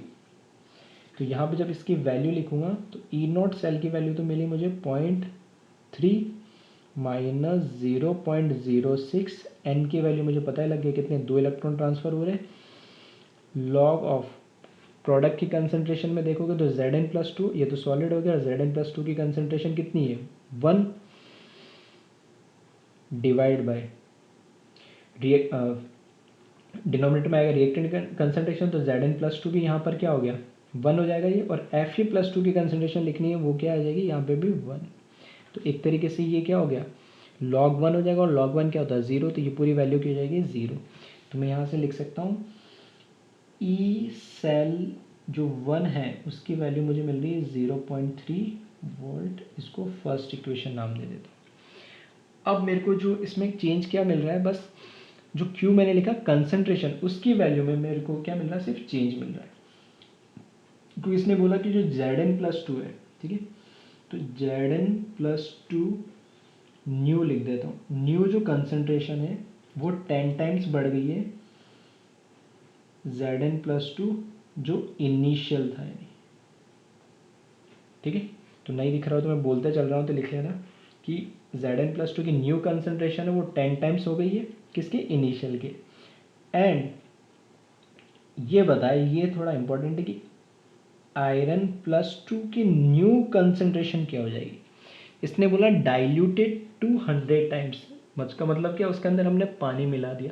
तो यहाँ पे जब इसकी वैल्यू लिखूंगा तो E0 सेल की वैल्यू तो मिली मुझे 0.3 माइनस 0.06, एन की वैल्यू मुझे पता है लग गया कितने, 2 इलेक्ट्रॉन ट्रांसफ़र हो रहे हैं। लॉग ऑफ प्रोडक्ट की कंसंट्रेशन में देखोगे तो Zn+2, ये तो सॉलिड हो गया, Zn+2 की कंसंट्रेशन कितनी है 1 डिवाइड बाय डिनोमिनेटर में आएगा रिएक्टेंट कंसंट्रेशन, तो Zn+2 भी यहाँ पर क्या हो गया 1 हो जाएगा ये, और Fe+2 की कंसंट्रेशन लिखनी है वो क्या आ जाएगी यहाँ पे भी 1। तो एक तरीके से ये क्या हो गया log 1 हो जाएगा, और log 1 क्या होता है 0, तो ये पूरी वैल्यू की हो जाएगी 0। तो मैं यहाँ से लिख सकता हूँ ई सेल जो 1 है उसकी वैल्यू मुझे मिल रही है 0.3 वोल्ट, इसको फर्स्ट इक्वेशन नाम दे देता हूँ। अब मेरे को जो इसमें चेंज क्या मिल रहा है, बस जो Q मैंने लिखा कंसंट्रेशन, उसकी वैल्यू में मेरे को क्या मिल रहा है, सिर्फ चेंज मिल रहा है। क्योंकि इसने बोला कि जो Zn+2 है, ठीक है, तो Zn+2 न्यू लिख देता हूँ। न्यू जो कंसंट्रेशन है वो 10 टाइम्स बढ़ गई है Zn+2 जो इनिशियल था, यानी ठीक है। तो नहीं दिख रहा हो तो मैं बोलते चल रहा हूँ, तो लिख लेना कि Zn+2 की न्यू कंसंट्रेशन है वो 10 टाइम्स हो गई है किसके, इनिशियल के। एंड ये बताए, ये थोड़ा इंपॉर्टेंट है कि Iron+2 की न्यू कंसंट्रेशन क्या हो जाएगी। इसने बोला डाइल्यूटेड 200 टाइम्स, का मतलब क्या, उसके अंदर हमने पानी मिला दिया।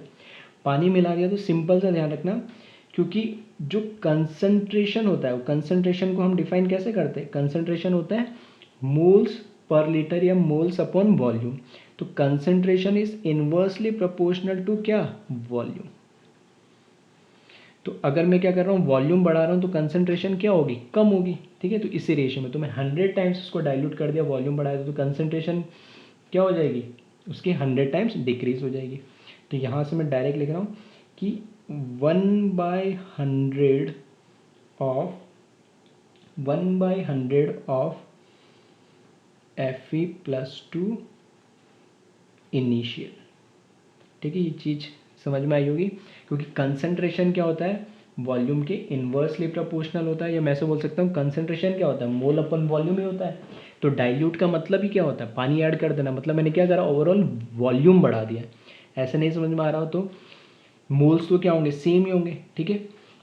पानी मिला दिया तो सिंपल सा ध्यान रखना, क्योंकि जो कंसंट्रेशन होता है वो कंसंट्रेशन को हम डिफाइन कैसे करते हैं, कंसंट्रेशन होता है मोल्स पर लीटर या मोल्स अपॉन वॉल्यूम। तो concentration is inversely proportional to क्या, वॉल्यूम। तो अगर मैं क्या कर रहा हूँ, वॉल्यूम बढ़ा रहा हूँ तो कंसंट्रेशन क्या होगी, कम होगी, ठीक है। तो इसी रेशियो में तो मैं 100 टाइम्स उसको डाइल्यूट कर दिया, वॉल्यूम बढ़ाया तो कंसंट्रेशन क्या हो जाएगी, उसकी 100 टाइम्स डिक्रीज हो जाएगी। तो यहाँ से मैं डायरेक्ट लिख रहा हूँ कि 1/100 ऑफ Fe+2 इनिशियल, ठीक है। ये चीज़ समझ में आई होगी, क्योंकि कंसंट्रेशन क्या होता है, वॉल्यूम के इन्वर्सली प्रोपोर्शनल होता है, या मैं ऐसे बोल सकता हूँ कंसंट्रेशन क्या होता है, मोल अपन वॉल्यूम ही होता है। तो डाइल्यूट का मतलब ही क्या होता है, पानी ऐड कर देना, मतलब मैंने क्या करा, ओवरऑल वॉल्यूम बढ़ा दिया। ऐसे नहीं समझ में आ रहा हो तो मोल्स तो क्या होंगे, सेम ही होंगे, ठीक है।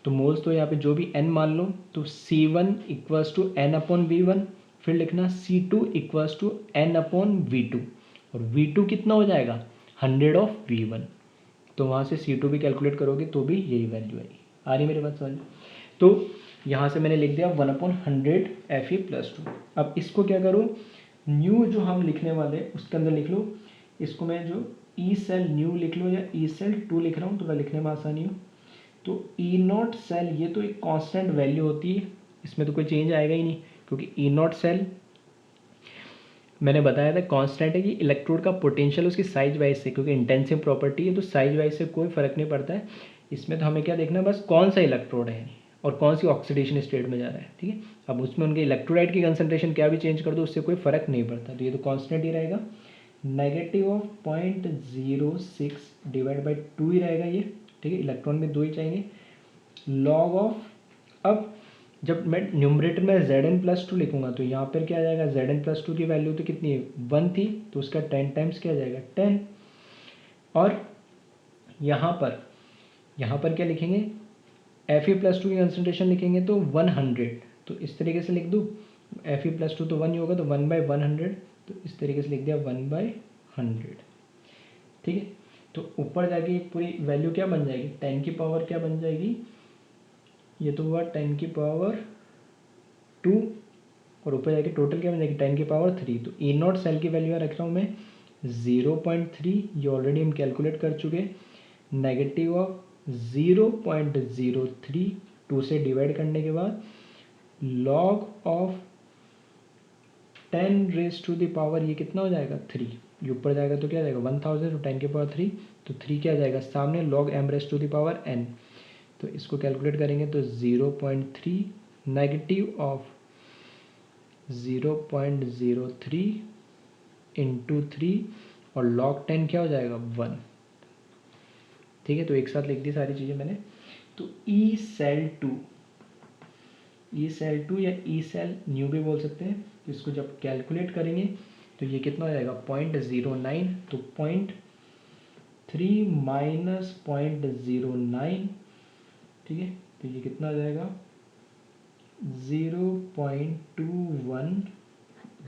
तो मोल्स तो यहाँ पे जो भी n मान लो, तो C1 इक्वल्स टू n/V1, फिर लिखना C2 इक्वल्स टू n/V2, और V2 कितना हो जाएगा 100 ऑफ V1। तो वहाँ से C2 भी कैलकुलेट करोगे तो भी यही वैल्यू आएगी। आ रही मेरी बात समझ में। तो यहाँ से मैंने लिख दिया 1/100 Fe+2। अब इसको क्या करूँ, न्यू जो हम लिखने वाले उसके अंदर लिख लो, इसको मैं जो ई सेल न्यू लिख लो या ई सेल 2 लिख रहा हूँ, थोड़ा लिखने में आसानी हो। तो ई नॉट सेल ये तो एक कांस्टेंट वैल्यू होती है, इसमें तो कोई चेंज आएगा ही नहीं, क्योंकि ई नॉट सेल मैंने बताया था कांस्टेंट है कि इलेक्ट्रोड का पोटेंशियल उसकी साइज वाइज से, क्योंकि इंटेंसिव प्रॉपर्टी है तो साइज वाइज से कोई फर्क नहीं पड़ता है। इसमें तो हमें क्या देखना है, बस कौन सा इलेक्ट्रोड है और कौन सी ऑक्सीडेशन स्टेट में जा रहा है, ठीक है। अब उसमें उनके इलेक्ट्रोलाइट की कंसंट्रेशन क्या भी चेंज कर दो उससे कोई फर्क नहीं पड़ता, तो ये तो कांस्टेंट ही रहेगा। -0.06 डिवाइड बाई 2 ही रहेगा ये, ठीक है। इलेक्ट्रॉन में 2 ही चाहिए। लॉग ऑफ, अब जब मैं न्यूमरेटर में Zn+2 लिखूंगा तो यहाँ पर क्या आ जाएगा, Zn+2 की वैल्यू तो कितनी है 1 थी, तो उसका 10 टाइम्स क्या आ जाएगा 10। और यहाँ पर क्या लिखेंगे, Fe+2 की कंसनट्रेशन लिखेंगे तो 100, तो इस तरीके से लिख दूँ, Fe+2 तो 1 ही होगा, तो 1/100, तो इस तरीके से लिख दिया 1/100, ठीक है। तो ऊपर जाके पूरी वैल्यू क्या बन जाएगी, 10 की पावर क्या बन जाएगी, ये तो हुआ 10 की पावर 2, और ऊपर जाके टोटल क्या बन जाएगी 10 की पावर 3। तो ई नॉट सेल की वैल्यू रख रहा हूँ मैं 0.3, ये ऑलरेडी हम कैलकुलेट कर चुके। नेगेटिव ऑफ 0.03, 2 से डिवाइड करने के बाद log of 10 raise to the power, ये कितना हो जाएगा 3, ये ऊपर जाएगा तो क्या जाएगा 1000, तो 10 की पावर 3, तो 3 क्या जाएगा सामने, log m raise to the power n। तो इसको कैलकुलेट करेंगे तो 0.3 नेगेटिव ऑफ 0.03 इंटू 3, और log 10 क्या हो जाएगा 1, ठीक है। तो एक साथ लिख दी सारी चीज़ें मैंने। तो ई सेल 2 या ई सेल न्यू भी बोल सकते हैं। तो इसको जब कैलकुलेट करेंगे तो ये कितना हो जाएगा 0.09, तो 0.3 माइनस 0.09, ठीक है, तो ये कितना आ जाएगा 0.21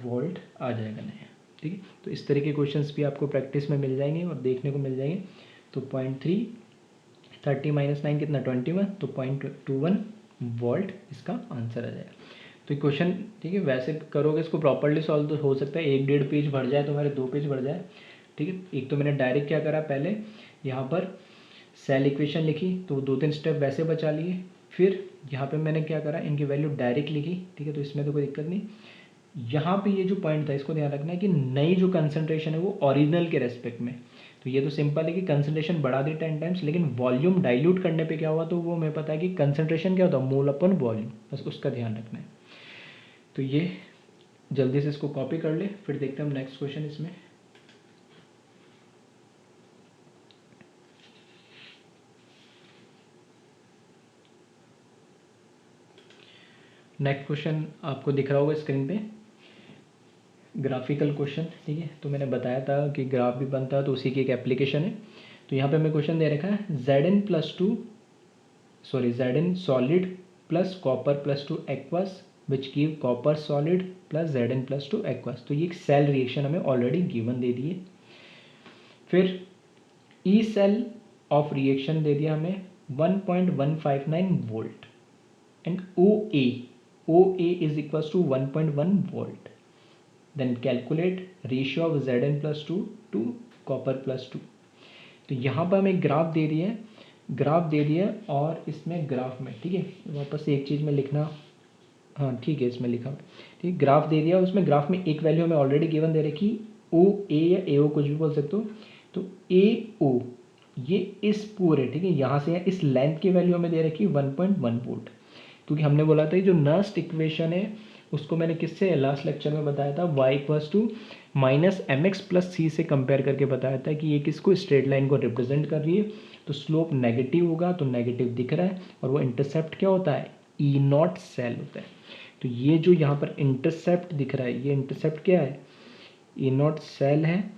वोल्ट आ जाएगा नया, ठीक है। तो इस तरह के क्वेश्चंस भी आपको प्रैक्टिस में मिल जाएंगे और देखने को मिल जाएंगे। तो 0.3 30 माइनस 9 कितना 21, तो 0.21 वोल्ट इसका आंसर आ जाएगा। तो क्वेश्चन, ठीक है, वैसे करोगे इसको प्रॉपरली सॉल्व तो हो सकता है 1-1.5 पेज भर जाए, तो मेरे 2 पेज भर जाए, ठीक है। एक तो मैंने डायरेक्ट क्या करा, पहले यहाँ पर सेल इक्वेशन लिखी, तो 2-3 स्टेप वैसे बचा लिए। फिर यहाँ पे मैंने क्या करा, इनकी वैल्यू डायरेक्ट लिखी, ठीक है, तो इसमें तो कोई दिक्कत नहीं। यहाँ पे ये जो पॉइंट था इसको ध्यान रखना है कि नई जो कंसंट्रेशन है वो ओरिजिनल के रेस्पेक्ट में, तो ये तो सिंपल है कि कंसंट्रेशन बढ़ा दी 10 टाइम्स, लेकिन वॉल्यूम डाइल्यूट करने पे क्या हुआ, तो वो हमें पता है कि कंसंट्रेशन क्या होता है, मोल अपन वॉल्यूम, बस उसका ध्यान रखना है। तो ये जल्दी से इसको कॉपी कर ले, फिर देखते हैं हम नेक्स्ट क्वेश्चन इसमें। नेक्स्ट क्वेश्चन आपको दिख रहा होगा स्क्रीन पे, ग्राफिकल क्वेश्चन, ठीक है। तो मैंने बताया था कि ग्राफ भी बनता है, तो उसी की एक एप्लीकेशन है। तो यहाँ पे हमें क्वेश्चन दे रखा है Zn solid plus copper plus 2 aqueous which give copper solid plus Zn plus 2 aqueous। तो ये एक सेल रिएक्शन हमें ऑलरेडी गिवन दे दी है। फिर ई सेल ऑफ रिएक्शन दे दिया हमें 1.159 volt and O A is equal to 1.1 volt. Then calculate ratio of Zn plus 2 to copper plus 2। तो यहाँ पर हमें ग्राफ दे रही है और इसमें ग्राफ में, ठीक है, वापस से एक चीज़ में लिखना, हाँ ठीक है, इसमें लिखा, ठीक, ग्राफ दे दिया, उसमें ग्राफ में एक वैल्यू हमें ऑलरेडी गिवन दे रखी, ओ ए या ए ओ कुछ भी बोल सकते हो। तो ए ओ ये इस पूरे, ठीक है, यहाँ से इस लेंथ की वैल्यू हमें दे रखी 1.1 वोल्ट, क्योंकि हमने बोला था जो नर्स्ट इक्वेशन है उसको मैंने किससे लास्ट लेक्चर में बताया था, y equals to minus M X plus C से कंपेयर करके बताया था कि ये किसको, स्ट्रेट लाइन को रिप्रेजेंट कर रही है। तो स्लोप नेगेटिव होगा, तो नेगेटिव दिख रहा है, और वो इंटरसेप्ट क्या होता है, ई नॉट सेल होता है। तो ये जो यहाँ पर इंटरसेप्ट दिख रहा है, ये इंटरसेप्ट क्या है, ई नॉट सेल है,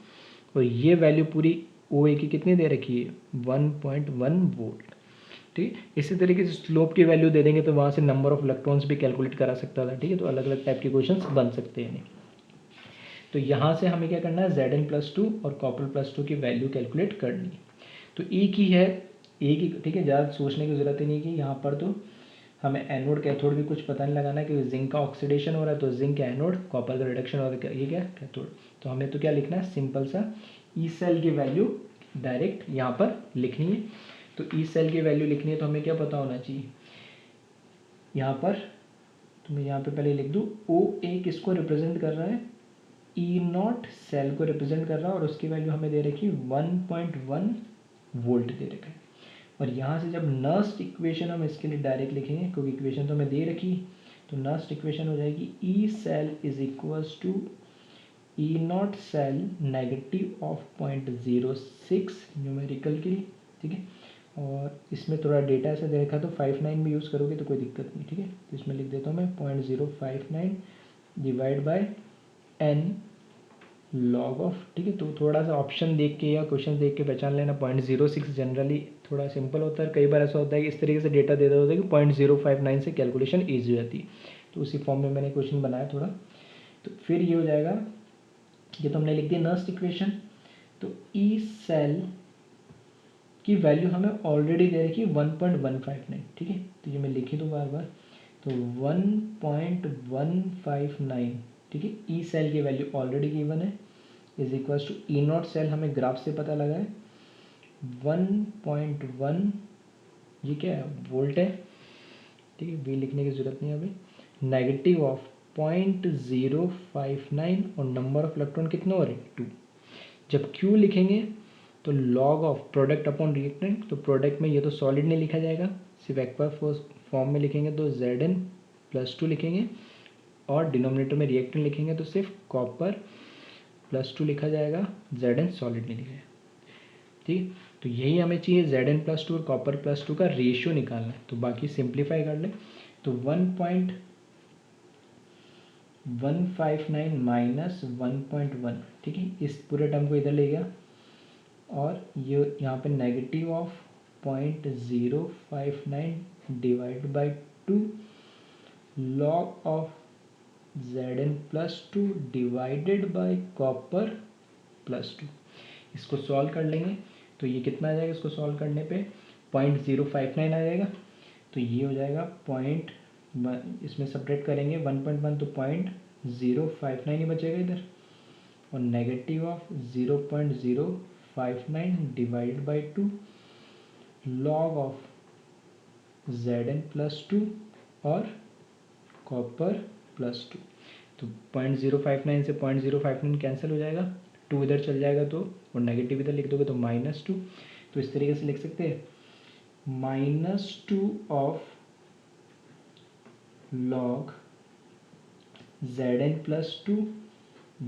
और ये वैल्यू पूरी ओ ए की कितनी दे रखी है 1.1 वोल्ट, ठीक है। इसी तरीके से स्लोप की वैल्यू दे देंगे तो वहाँ से नंबर ऑफ इलेक्ट्रॉन्स भी कैलकुलेट करा सकता था, ठीक है। तो अलग अलग टाइप के क्वेश्चंस बन सकते हैं। तो यहाँ से हमें क्या करना है, Zn प्लस 2 और कॉपर प्लस 2 की वैल्यू कैलकुलेट करनी है। तो E की है, ए की, ठीक है, ज़्यादा सोचने की ज़रूरत ही नहीं कि यहाँ पर तो हमें एनोड कैथोड भी कुछ पता नहीं लगाना है कि जिंक का ऑक्सीडेशन हो रहा है, तो जिंक एनोड, कॉपर का रिडक्शन हो रहा है, ये क्या कैथोड। तो हमें तो क्या लिखना है, सिंपल सा ई सेल की वैल्यू डायरेक्ट यहाँ पर लिखनी है। तो ई सेल की वैल्यू लिखनी है तो हमें क्या पता होना चाहिए, यहाँ पर तो मैं यहाँ पे पहले लिख दूँ, ओ ए किसको रिप्रेजेंट कर रहा है, ई नॉट सेल को रिप्रेजेंट कर रहा है, और उसकी वैल्यू हमें दे रखी 1.1 वोल्ट दे रखा है। और यहाँ से जब नर्स्ट इक्वेशन हम इसके लिए डायरेक्ट लिखेंगे, क्योंकि इक्वेशन तो हमें दे रखी, तो नर्स्ट इक्वेशन हो जाएगी E cell is equals to E naught cell negative of 0.06 numerical के लिए, ठीक है। और इसमें थोड़ा डेटा ऐसे देखा तो 59 भी यूज़ करोगे तो कोई दिक्कत नहीं, ठीक है। तो इसमें लिख देता हूँ मैं 0.059 divide by n log of, ठीक है। तो थोड़ा सा ऑप्शन देख के या क्वेश्चन देख के पहचान लेना, 0.06 जनरली थोड़ा सिंपल होता है, कई बार ऐसा होता है कि इस तरीके से डेटा दे देता होता है कि 0.059 से कैलकुलेशन ईजी हो जाती है। तो उसी फॉर्म में मैंने क्वेश्चन बनाया थोड़ा। तो फिर ये हो जाएगा, ये तो हमने लिख दिया नर्स्ट इक्वेशन। तो ई सेल की वैल्यू हमें ऑलरेडी दे रखी 1.159, ठीक है। तो ये मैं लिखी दूँ बार बार, तो 1.159, ठीक है, ई सेल की वैल्यू ऑलरेडी गिवन है, is equals to E naught cell हमें ग्राफ से पता लगा है 1.1, ये क्या है, वोल्ट है, ठीक है, वी लिखने की जरूरत नहीं है अभी, नेगेटिव ऑफ 0.059 और नंबर ऑफ इलेक्ट्रॉन कितना हो रहे हैं 2। जब Q लिखेंगे तो log of product upon reactant, तो प्रोडक्ट में ये तो सॉलिड नहीं लिखा जाएगा, सिर्फ एक्वा फॉर्म में लिखेंगे तो Zn प्लस 2 लिखेंगे, और डिनोमिनेटर में रिएक्टेंट लिखेंगे तो सिर्फ कॉपर प्लस 2 लिखा जाएगा, Zn सॉलिड नहीं लिखा है, ठीक। तो यही हमें चाहिए, Zn प्लस 2 और कॉपर प्लस 2 का रेशियो निकालना है। तो बाकी सिंप्लीफाई कर ले, तो 159 माइनस 1.1, ठीक है, इस पूरे टर्म को इधर ले गया और ये यहाँ पे negative of 0.059 divide by 2 log of Zn+2 divided by copper +2। इसको सॉल्व कर लेंगे तो ये कितना आ जाएगा, इसको सॉल्व करने पे 0.059 आ जाएगा। तो ये हो जाएगा पॉइंट, इसमें सब्ट्रैक्ट करेंगे 1.1 तो 0.059 ही बचेगा इधर, और negative of 0.059 divide by 2 log of Zn+2 और कॉपर +2। तो 0.059 से 0.059 कैंसिल हो जाएगा, 2 इधर चल जाएगा तो, और नेगेटिव इधर लिख दोगे तो -2। तो इस तरीके से लिख सकते हैं -2 of log Zn+2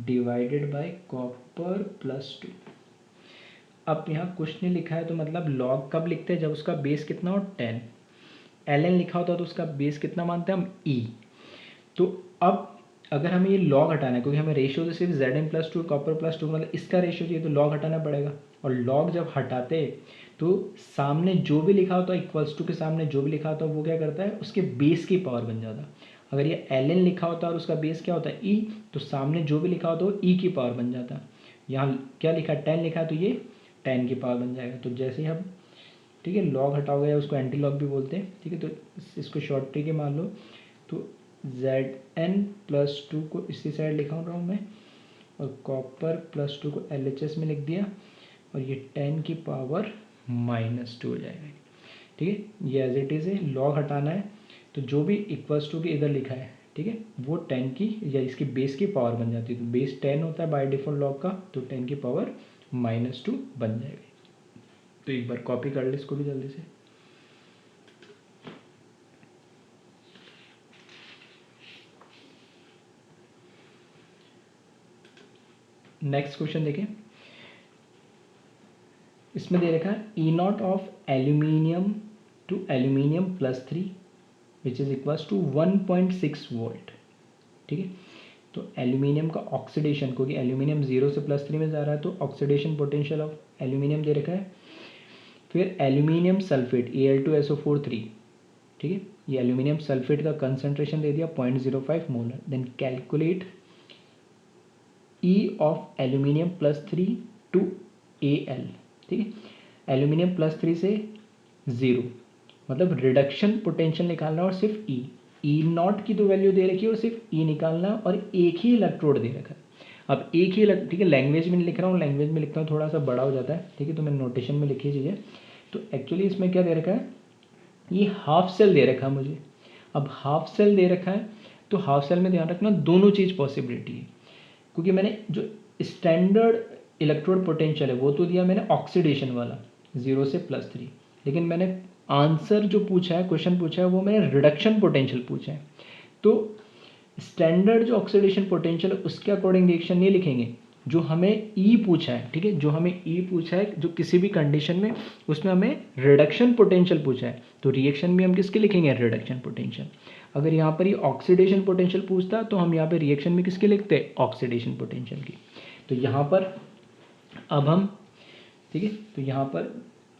divided by copper +2। अब यहाँ कुछ नहीं लिखा है तो मतलब लॉग कब लिखते हैं, जब उसका बेस कितना हो 10। ln लिखा होता तो उसका बेस कितना मानते हैं हम e। तो अब अगर हमें ये लॉग हटाना है, क्योंकि हमें रेशियो तो सिर्फ Zn+2 कॉपर +2 मतलब इसका रेशियो चाहिए, तो लॉग हटाना पड़ेगा। और लॉग जब हटाते तो सामने जो भी लिखा होता है इक्वल्स टू के सामने जो भी लिखा होता है वो क्या करता है, उसके बेस की पावर बन जाता। अगर ये ln लिखा होता है और उसका बेस क्या होता है e, तो सामने जो भी लिखा होता है वो e की पावर बन जाता। यहाँ क्या लिखा है 10 लिखा है तो ये 10 की पावर बन जाएगा। तो जैसे ही हम, ठीक है, लॉग हटाओगे या उसको एंटी लॉग भी बोलते हैं, ठीक है, तो इसको शॉर्ट ट्रिक मान लो। तो Zn+2 को इसी साइड लिखा रहा हूँ मैं, और कॉपर +2 को LHS में लिख दिया, और ये 10 की पावर -2 हो जाएगा। ठीक है, ये एज इट इज़ है। लॉग हटाना है तो जो भी =2 के इधर लिखा है, ठीक है, वो 10 की या इसकी बेस की पावर बन जाती है। तो बेस 10 होता है बाय डिफ़ॉल्ट लॉग का, तो 10 की पावर -2 बन जाएगी। तो एक बार कॉपी कर ले इसको भी जल्दी से। नेक्स्ट क्वेश्चन देखें, इसमें दे रखा है E0 of aluminium to aluminium +3 which is equals to 1.6 volt. ठीक है, तो एल्यूमिनियम का ऑक्सीडेशन, क्योंकि एल्यूमिनियम 0 से +3 में जा रहा है तो ऑक्सीडेशन पोटेंशियल ऑफ एल्यूमिनियम दे रखा है। फिर एल्यूमिनियम सल्फेट Al2SO4 3, ठीक है, ये एल्यूमिनियम सल्फेट का कंसंट्रेशन दे दिया 0.05 molar. Then calculate E of aluminium +3 to Al, ठीक है, एल्यूमिनियम +3 से 0 मतलब रिडक्शन पोटेंशियल निकालना, और सिर्फ E0 की तो वैल्यू दे रखी है और सिर्फ E निकालना, और एक ही इलेक्ट्रोड दे रखा है। अब एक ही ठीक है, लैंग्वेज में नहीं लिख रहा हूँ, लैंग्वेज में लिखता हूँ थोड़ा सा बड़ा हो जाता है, ठीक है, तो मैंने नोटेशन में लिखी चीज़ें। तो एक्चुअली इसमें क्या दे रखा है, ये हाफ सेल दे रखा है मुझे। अब हाफ सेल दे रखा है तो हाफ सेल में ध्यान रखना दोनों चीज़ पॉसिबिलिटी है, क्योंकि मैंने जो स्टैंडर्ड इलेक्ट्रोड पोटेंशियल है वो तो दिया मैंने ऑक्सीडेशन वाला 0 से +3, लेकिन मैंने आंसर जो पूछा है, क्वेश्चन पूछा है, वो मैंने रिडक्शन पोटेंशियल पूछा है। तो स्टैंडर्ड जो ऑक्सीडेशन पोटेंशियल है उसके अकॉर्डिंग रिएक्शन नहीं लिखेंगे, जो हमें ई पूछा है, ठीक है, जो हमें ई पूछा है जो किसी भी कंडीशन में, उसमें हमें रिडक्शन पोटेंशियल पूछा है, तो रिएक्शन भी हम किसके लिखेंगे, रिडक्शन पोटेंशियल। अगर यहाँ पर ये ऑक्सीडेशन पोटेंशियल पूछता तो हम यहाँ पे रिएक्शन में किसके लिखते हैं, ऑक्सीडेशन पोटेंशियल की। तो यहाँ पर अब हम, ठीक है, तो यहाँ पर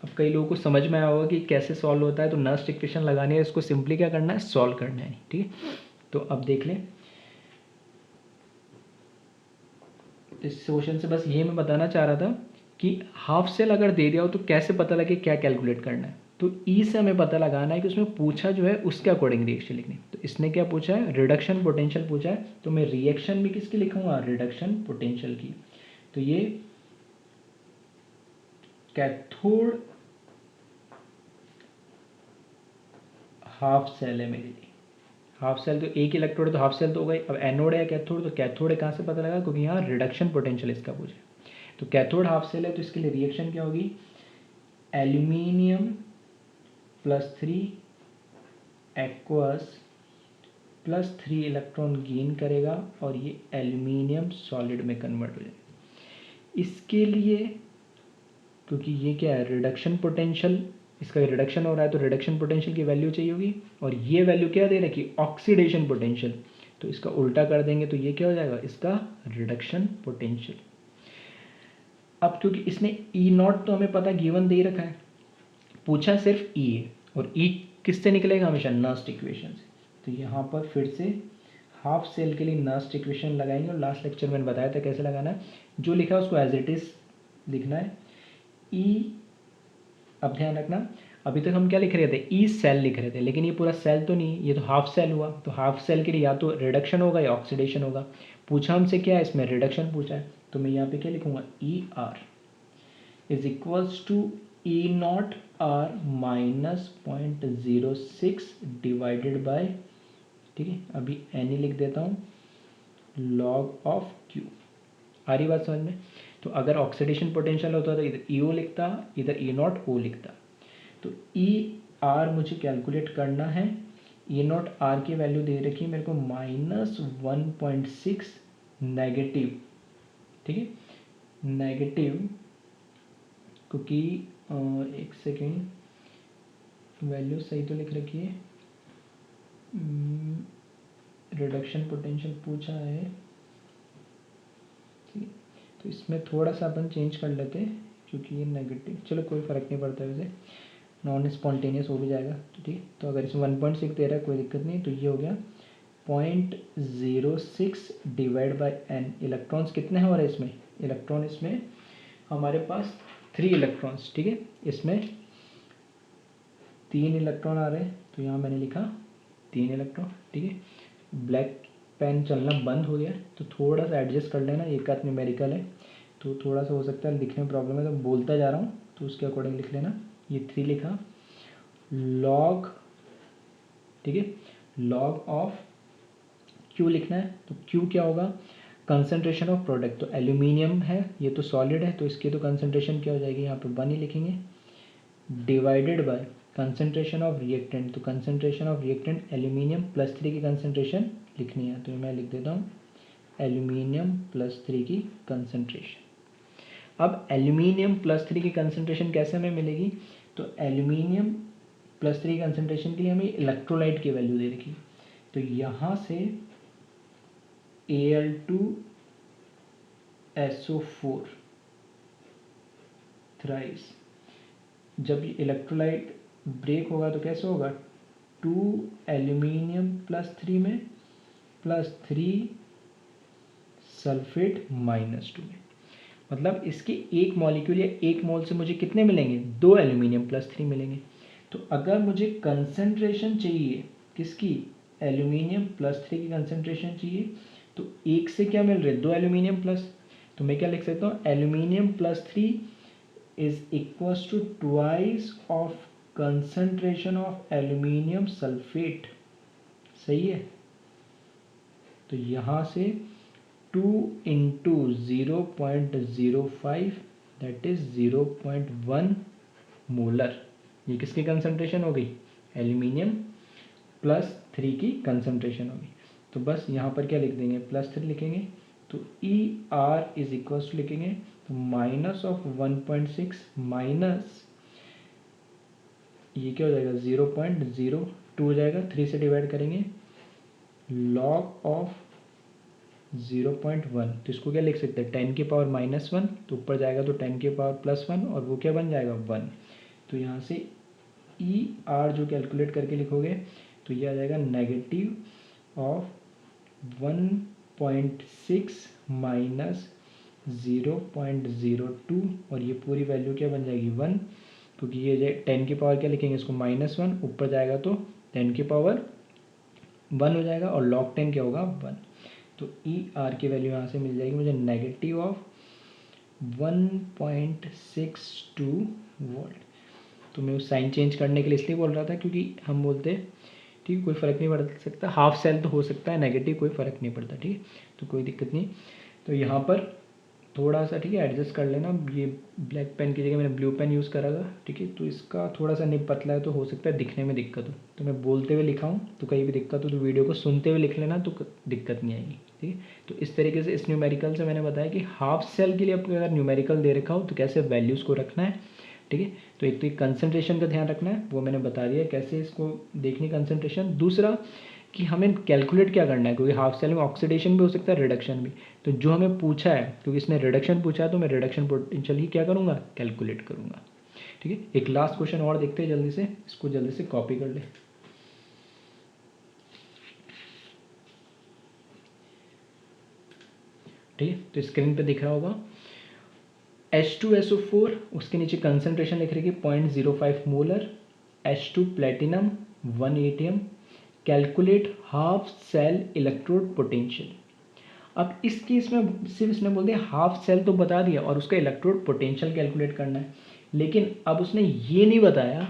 अब कई लोगों को समझ में आया होगा कि कैसे सॉल्व होता है। तो नर्स्ट इक्वेशन लगानी है, इसको सिंपली क्या करना है, सॉल्व करना है, ठीक है। तो अब देख लें, इस क्वेश्चन से बस ये मैं बताना चाह रहा था कि हाफ सेल अगर दे दिया हो तो कैसे पता लगे क्या कैलकुलेट करना है। तो ई से हमें पता लगाना है कि उसमें पूछा जो है उसके अकॉर्डिंग रिएक्शन लिखनी। तो इसने क्या पूछा है, रिडक्शन पोटेंशियल पूछा है, तो मैं रिएक्शन भी किसकी लिखूंगा, रिडक्शन पोटेंशियल की। तो ये कैथोड हाफ सेल है मेरे लिए। हाफ सेल तो एक इलेक्ट्रोड है तो हाफ सेल तो हो गई। अब एनोड है कैथोड, तो कैथोड है कहाँ से पता लगा, क्योंकि यहाँ रिडक्शन पोटेंशियल इसका पूछा है। तो कैथोड हाफ सेल है तो इसके लिए रिएक्शन क्या होगी, एल्यूमिनियम +3 एक्वस +3 इलेक्ट्रॉन गेन करेगा और ये एल्यूमिनियम सॉलिड में कन्वर्ट हो जाएगा। इसके लिए क्योंकि ये क्या है, रिडक्शन पोटेंशियल, इसका रिडक्शन हो रहा है तो रिडक्शन पोटेंशियल की वैल्यू चाहिए होगी, और ये वैल्यू क्या दे रखी, ऑक्सीडेशन पोटेंशियल। तो इसका उल्टा कर देंगे तो ये क्या हो जाएगा, इसका रिडक्शन पोटेंशियल। अब क्योंकि इसने ई नॉट तो हमें पता गिवन दे ही रखा है, पूछा सिर्फ ई है, और ई किससे निकलेगा, हमेशा नर्स्ट इक्वेशन से। तो यहाँ पर फिर से हाफ सेल के लिए नर्स्ट इक्वेशन लगाएंगे, और लास्ट लेक्चर मैंने बताया था कैसे लगाना है। जो लिखा है उसको एज इट इज लिखना है। ई, अब ध्यान रखना, अभी तक हम क्या लिख रहे थे, ई सेल लिख रहे थे, लेकिन ये पूरा सेल तो नहीं, ये तो हाफ सेल हुआ। तो हाफ सेल के लिए या तो रिडक्शन होगा या ऑक्सीडेशन होगा। पूछा हमसे क्या है, इसमें रिडक्शन पूछा है, तो मैं यहाँ पे क्या लिखूंगा, E R is equals to E naught R minus 0.06 divided by, ठीक है, अभी एन ही लिख देता हूँ, लॉग ऑफ क्यू। आ रही बात समझ में। तो अगर ऑक्सीडेशन पोटेंशियल होता तो इधर ई ओ लिखता, इधर ई नॉट ओ लिखता। तो ई आर मुझे कैलकुलेट करना है, ई नॉट आर की वैल्यू दे रखी है मेरे को -1.6 नेगेटिव, ठीक है, नेगेटिव, क्योंकि एक सेकेंड वैल्यू सही तो लिख रखी है, रिडक्शन पोटेंशियल पूछा है, ठीक है। तो इसमें थोड़ा सा अपन चेंज कर लेते हैं, क्योंकि ये नेगेटिव, चलो कोई फ़र्क नहीं पड़ता वैसे, नॉन स्पॉन्टेनियस हो भी जाएगा, तो ठीक। तो अगर इसमें 1.6 दे रहा है कोई दिक्कत नहीं, तो ये हो गया 0.06 डिवाइड बाय एन। इलेक्ट्रॉन्स कितने हैं हमारे इसमें, इलेक्ट्रॉन इसमें हमारे पास 3 इलेक्ट्रॉन्स, ठीक है, इसमें 3 इलेक्ट्रॉन आ रहे हैं, तो यहाँ मैंने लिखा 3 इलेक्ट्रॉन, ठीक है। ब्लैक पेन चलना बंद हो गया, तो थोड़ा सा एडजस्ट कर लेना, एक आध न्यूमेरिकल है तो थोड़ा सा हो सकता है लिखने में प्रॉब्लम है, तो बोलता जा रहा हूँ, तो उसके अकॉर्डिंग लिख लेना। ये 3 लिखा, लॉग, ठीक है, लॉग ऑफ क्यू लिखना है। तो क्यू क्या होगा, कंसंट्रेशन ऑफ प्रोडक्ट। तो एल्यूमिनियम है, ये तो सॉलिड है, तो इसकी तो कंसंट्रेशन क्या हो जाएगी, यहाँ पे 1 ही लिखेंगे, divided by concentration of reactant. तो कंसंट्रेशन ऑफ रिएक्टेंट एल्यूमिनियम +3 की कंसंट्रेशन लिखनी है, तो मैं लिख देता हूँ एल्यूमिनियम +3 की कंसंट्रेशन। अब एल्यूमिनियम +3 की कंसंट्रेशन कैसे हमें मिलेगी, तो एल्यूमिनियम +3 की कंसंट्रेशन के लिए हमें इलेक्ट्रोलाइट की वैल्यू दे रखी, तो यहाँ से Al2SO4 थ्राइस, जब ये इलेक्ट्रोलाइट ब्रेक होगा तो कैसे होगा, 2 एल्यूमिनियम +3 में +3 सल्फेट -2 में। मतलब इसके एक मॉलिक्यूल या एक मोल से मुझे कितने मिलेंगे, 2 एल्यूमिनियम +3 मिलेंगे। तो अगर मुझे कंसंट्रेशन चाहिए किसकी, एल्यूमिनियम +3 की कंसंट्रेशन चाहिए, तो एक से क्या मिल रहे, 2 एल्यूमिनियम प्लस, तो मैं क्या लिख सकता हूँ, aluminium +3 is equals to twice of concentration of aluminium sulphate. सही है, तो यहाँ से 2 इंटू 0.05 दैट इज 0.1 मोलर, ये किसकी कंसंट्रेशन हो गई, एल्यूमिनियम +3 की कंसंट्रेशन होगी। तो बस यहाँ पर क्या लिख देंगे, +3 लिखेंगे, तो E R is equals to लिखेंगे, तो -1.6 माइनस ये क्या हो जाएगा, 0.02 हो जाएगा, 3 से डिवाइड करेंगे, लॉग ऑफ 0.1, तो इसको क्या लिख सकते हैं, 10 की पावर -1, तो ऊपर जाएगा तो 10 की पावर +1, और वो क्या बन जाएगा 1। तो यहाँ से ई आर जो कैलकुलेट करके लिखोगे तो ये आ जाएगा नेगेटिव ऑफ 1.6 माइनस 0.02, और ये पूरी वैल्यू क्या बन जाएगी 1, क्योंकि ये 10 की पावर क्या लिखेंगे इसको -1, ऊपर जाएगा तो 10 की पावर 1 हो जाएगा, और log 10 क्या होगा 1। तो ई आर की वैल्यू यहाँ से मिल जाएगी मुझे नेगेटिव ऑफ 1.62 वोल्ट। तो मैं उस साइन चेंज करने के लिए इसलिए बोल रहा था, क्योंकि हम बोलते हैं ठीक है कोई फ़र्क नहीं पड़ सकता, हाफ सेल तो हो सकता है नेगेटिव, कोई फ़र्क नहीं पड़ता, ठीक है, तो कोई दिक्कत नहीं। तो यहाँ पर थोड़ा सा ठीक है एडजस्ट कर लेना, ये ब्लैक पेन की जगह मैंने ब्लू पेन यूज़ करा था, ठीक है, तो इसका थोड़ा सा निब पतला है, तो हो सकता है दिखने में दिक्कत हो, तो मैं बोलते हुए लिखा हूँ, तो कहीं भी दिक्कत हो तो वीडियो को सुनते हुए लिख लेना, तो दिक्कत नहीं आएगी, ठीक है। तो इस तरीके से इस न्यूमेरिकल से मैंने बताया कि हाफ सेल के लिए आपको अगर न्यूमेरिकल दे रखा हो तो कैसे वैल्यूज़ को रखना है, ठीक है। तो एक तो कंसंट्रेशन का ध्यान रखना है, वो मैंने बता दिया कैसे इसको देखनी कंसंट्रेशन। दूसरा कि हमें कैलकुलेट क्या करना है, क्योंकि हाफ सेल में ऑक्सीडेशन भी हो सकता है, रिडक्शन भी। तो जो हमें पूछा है, क्योंकि इसने रिडक्शन पूछा है, तो मैं रिडक्शन पोटेंशियल ही क्या करूँगा, कैलकुलेट करूँगा। ठीक है, एक लास्ट क्वेश्चन और देखते हैं जल्दी से, इसको जल्दी से कॉपी कर ले। ठीक है, तो स्क्रीन पे दिख रहा होगा H2SO4, उसके नीचे कंसंट्रेशन लिख रही है 0.05 molar, H2 platinum 1 atm, calculate half cell electrode potential. अब इस केस में सिर्फ इसने बोल दिया हाफ सेल तो बता दिया और उसका इलेक्ट्रोड पोटेंशियल कैलकुलेट करना है, लेकिन अब उसने ये नहीं बताया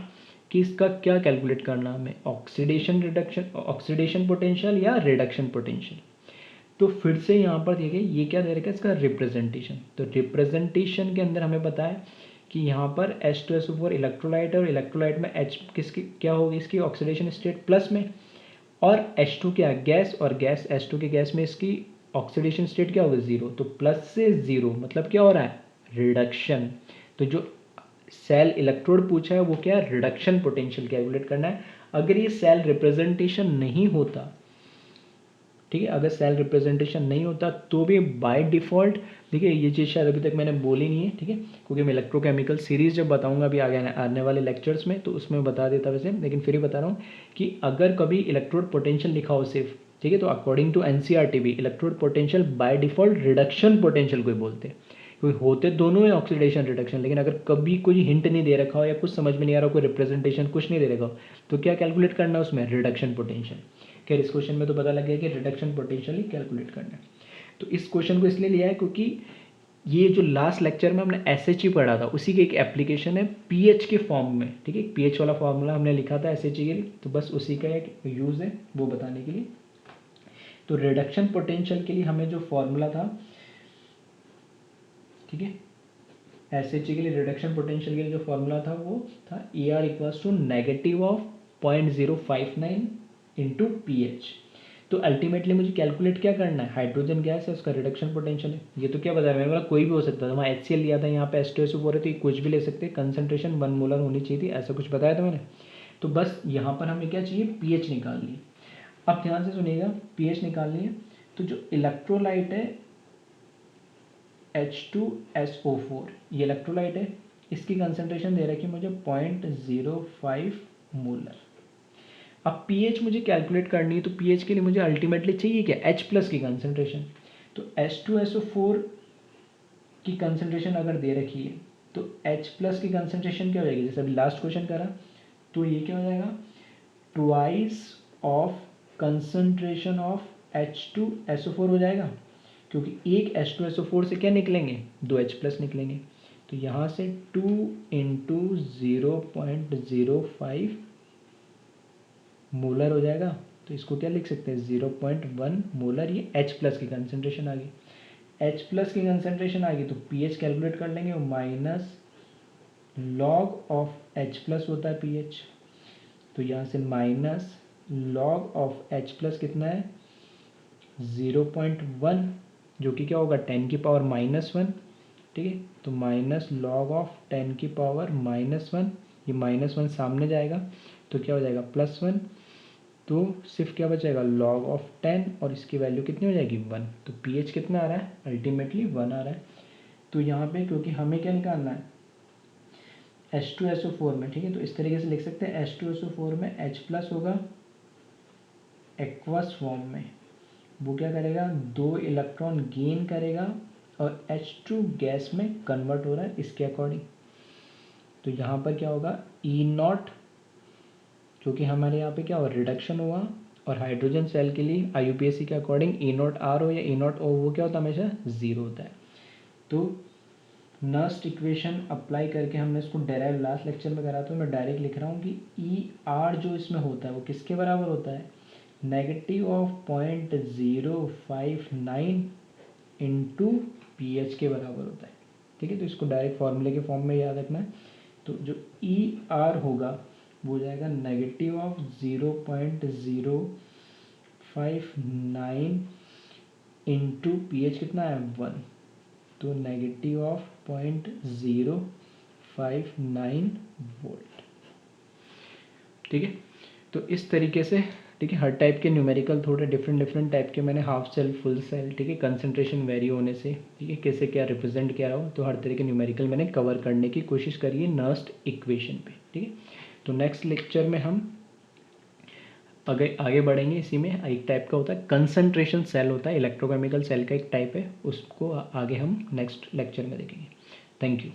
कि इसका क्या कैलकुलेट करना है हमें, ऑक्सीडेशन पोटेंशियल या रिडक्शन पोटेंशियल। तो फिर से यहाँ पर देखिए ये क्या दे रखा है, इसका रिप्रेजेंटेशन। तो रिप्रेजेंटेशन के अंदर हमें पता है कि यहाँ पर H2SO4 इलेक्ट्रोलाइट है और इलेक्ट्रोलाइट में H किसकी क्या होगी, इसकी ऑक्सीडेशन स्टेट प्लस में, और H2 क्या है, गैस, और गैस H2 के गैस में इसकी ऑक्सीडेशन स्टेट क्या होगी, जीरो। तो प्लस से जीरो मतलब क्या हो रहा है, रिडक्शन। तो जो सेल इलेक्ट्रोड पूछा है वो क्या है, रिडक्शन पोटेंशियल कैलकुलेट करना है। अगर ये सेल रिप्रेजेंटेशन नहीं होता, ठीक है, अगर सेल रिप्रेजेंटेशन नहीं होता तो भी बाय डिफ़ॉल्ट, देखिए ये चीज़ शायद अभी तक मैंने बोली नहीं है, ठीक है, क्योंकि मैं इलेक्ट्रोकेमिकल सीरीज़ जब बताऊंगा अभी आगे आने वाले लेक्चर्स में तो उसमें बता देता वैसे, लेकिन फिर ही बता रहा हूँ कि अगर कभी इलेक्ट्रोड पोटेंशियल लिखा हो सिर्फ, ठीक है, तो अकॉर्डिंग टू NCERT भी electrode potential by default reduction potential को बोलते हैं, क्योंकि होते दोनों है ऑक्सीडेशन रिडक्शन, लेकिन अगर कभी कोई हिंट नहीं दे रखा हो या कुछ समझ में नहीं आ रहा हो, कोई रिप्रेजेंटेशन कुछ नहीं दे रखा हो, तो क्या कैलकुलेट करना है उसमें, रिडक्शन पोटेंशियल। खैर इस क्वेश्चन में तो पता लग गया कि रिडक्शन पोटेंशियल ही कैलकुलेट करना है। तो इस क्वेश्चन को इसलिए लिया है क्योंकि ये जो लास्ट लेक्चर में हमने SHE पढ़ा था उसी की एक एप्लीकेशन है पीएच के फॉर्म में, ठीक है, पीएच वाला फॉर्मूला हमने लिखा था SHE के लिए, तो बस उसी का एक यूज़ है वो बताने के लिए। तो रिडक्शन पोटेंशियल के लिए हमें जो फॉर्मूला था, ठीक है, SHE के लिए रिडक्शन पोटेंशियल के लिए जो फॉर्मूला था वो था AR equals to negative of 0.059 into PH। तो अल्टीमेटली मुझे कैलकुलेट क्या करना है, हाइड्रोजन गैस है उसका रिडक्शन पोटेंशियल है। ये तो क्या बता रहा है, मेरा कोई भी हो सकता था, वहाँ HCl लिया था, यहाँ पे H2SO4 है तो ये कुछ भी ले सकते हैं, कंसंट्रेशन 1 मोलर होनी चाहिए थी, ऐसा कुछ बताया था मैंने। तो बस यहाँ पर हमें क्या चाहिए, पीएच निकालनी है। अब ध्यान से सुनिएगा, पीएच निकालनी है तो जो इलेक्ट्रोलाइट है H2SO4 ये इलेक्ट्रोलाइट है, इसकी कंसंट्रेशन दे रखी है मुझे 0.05 मोलर। अब पीएच मुझे कैलकुलेट करनी है, तो पीएच के लिए मुझे अल्टीमेटली चाहिए क्या, H प्लस की कंसंट्रेशन। तो H2SO4 की कंसंट्रेशन अगर दे रखी है तो H प्लस की कंसंट्रेशन क्या हो जाएगी, जैसे अभी लास्ट क्वेश्चन करा तो ये क्या हो जाएगा, twice of concentration of H2SO4 हो जाएगा, क्योंकि एक H2SO4 से क्या निकलेंगे, 2 H प्लस निकलेंगे। तो यहाँ से 2 इंटू 0.05 मोलर हो जाएगा। तो इसको क्या लिख सकते हैं, 0.1 मोलर, ये H प्लस की कंसंट्रेशन आ गई। H प्लस की कंसंट्रेशन आ गई तो पीएच कैलकुलेट कर लेंगे, minus log of H plus होता है पीएच, तो यहाँ से minus log of H plus कितना है 0.1, जो कि क्या होगा 10 की पावर -1, ठीक है, तो माइनस लॉग ऑफ 10 की पावर -1, ये -1 सामने जाएगा तो क्या हो जाएगा +1, तो सिर्फ क्या बचेगा लॉग ऑफ 10 और इसकी वैल्यू कितनी हो जाएगी 1। तो पीएच कितना आ रहा है, अल्टीमेटली 1 आ रहा है। तो यहाँ पे क्योंकि हमें क्या निकालना है H2SO4 में, ठीक है, तो इस तरीके से लिख सकते हैं H2SO4 में H प्लस होगा एक्वस फॉर्म में, वो क्या करेगा 2 इलेक्ट्रॉन गेन करेगा और H2 गैस में कन्वर्ट हो रहा है इसके अकॉर्डिंग। तो यहाँ पर क्या होगा E0, क्योंकि हमारे यहाँ पे क्या हुआ रिडक्शन हुआ, और हाइड्रोजन सेल के लिए IUPAC के अकॉर्डिंग E0R हो या E0O वो क्या होता है हमेशा 0 होता है। तो नर्स्ट इक्वेशन अप्लाई करके हमने इसको डेराइव लास्ट लेक्चर में करा, तो मैं डायरेक्ट लिख रहा हूँ कि ER जो इसमें होता है वो किसके बराबर होता है, नेगेटिव ऑफ 0.059 इंटू पीएच के बराबर होता है, ठीक है। तो इसको डायरेक्ट फॉर्मूले के फॉर्म में याद रखना है। तो जो ER होगा वो हो जाएगा नेगेटिव ऑफ 0.059 इंटू पीएच कितना है 1, तो नेगेटिव ऑफ 0.059 वोल्ट, ठीक है। तो इस तरीके से ठीक है। हर टाइप के न्यूमेरिकल थोड़े डिफरेंट टाइप के मैंने, हाफ सेल, फुल सेल, ठीक है, कंसंट्रेशन वेरी होने से, ठीक है, कैसे क्या रिप्रेजेंट किया रहा हो, तो हर तरह के न्यूमेरिकल मैंने कवर करने की कोशिश करी है नर्स्ट इक्वेशन पे, ठीक है। तो नेक्स्ट लेक्चर में हम आगे बढ़ेंगे। इसी में एक टाइप का होता है कंसंट्रेशन सेल, होता है इलेक्ट्रोकेमिकल सेल का एक टाइप है, उसको आगे हम नेक्स्ट लेक्चर में देखेंगे। Thank you.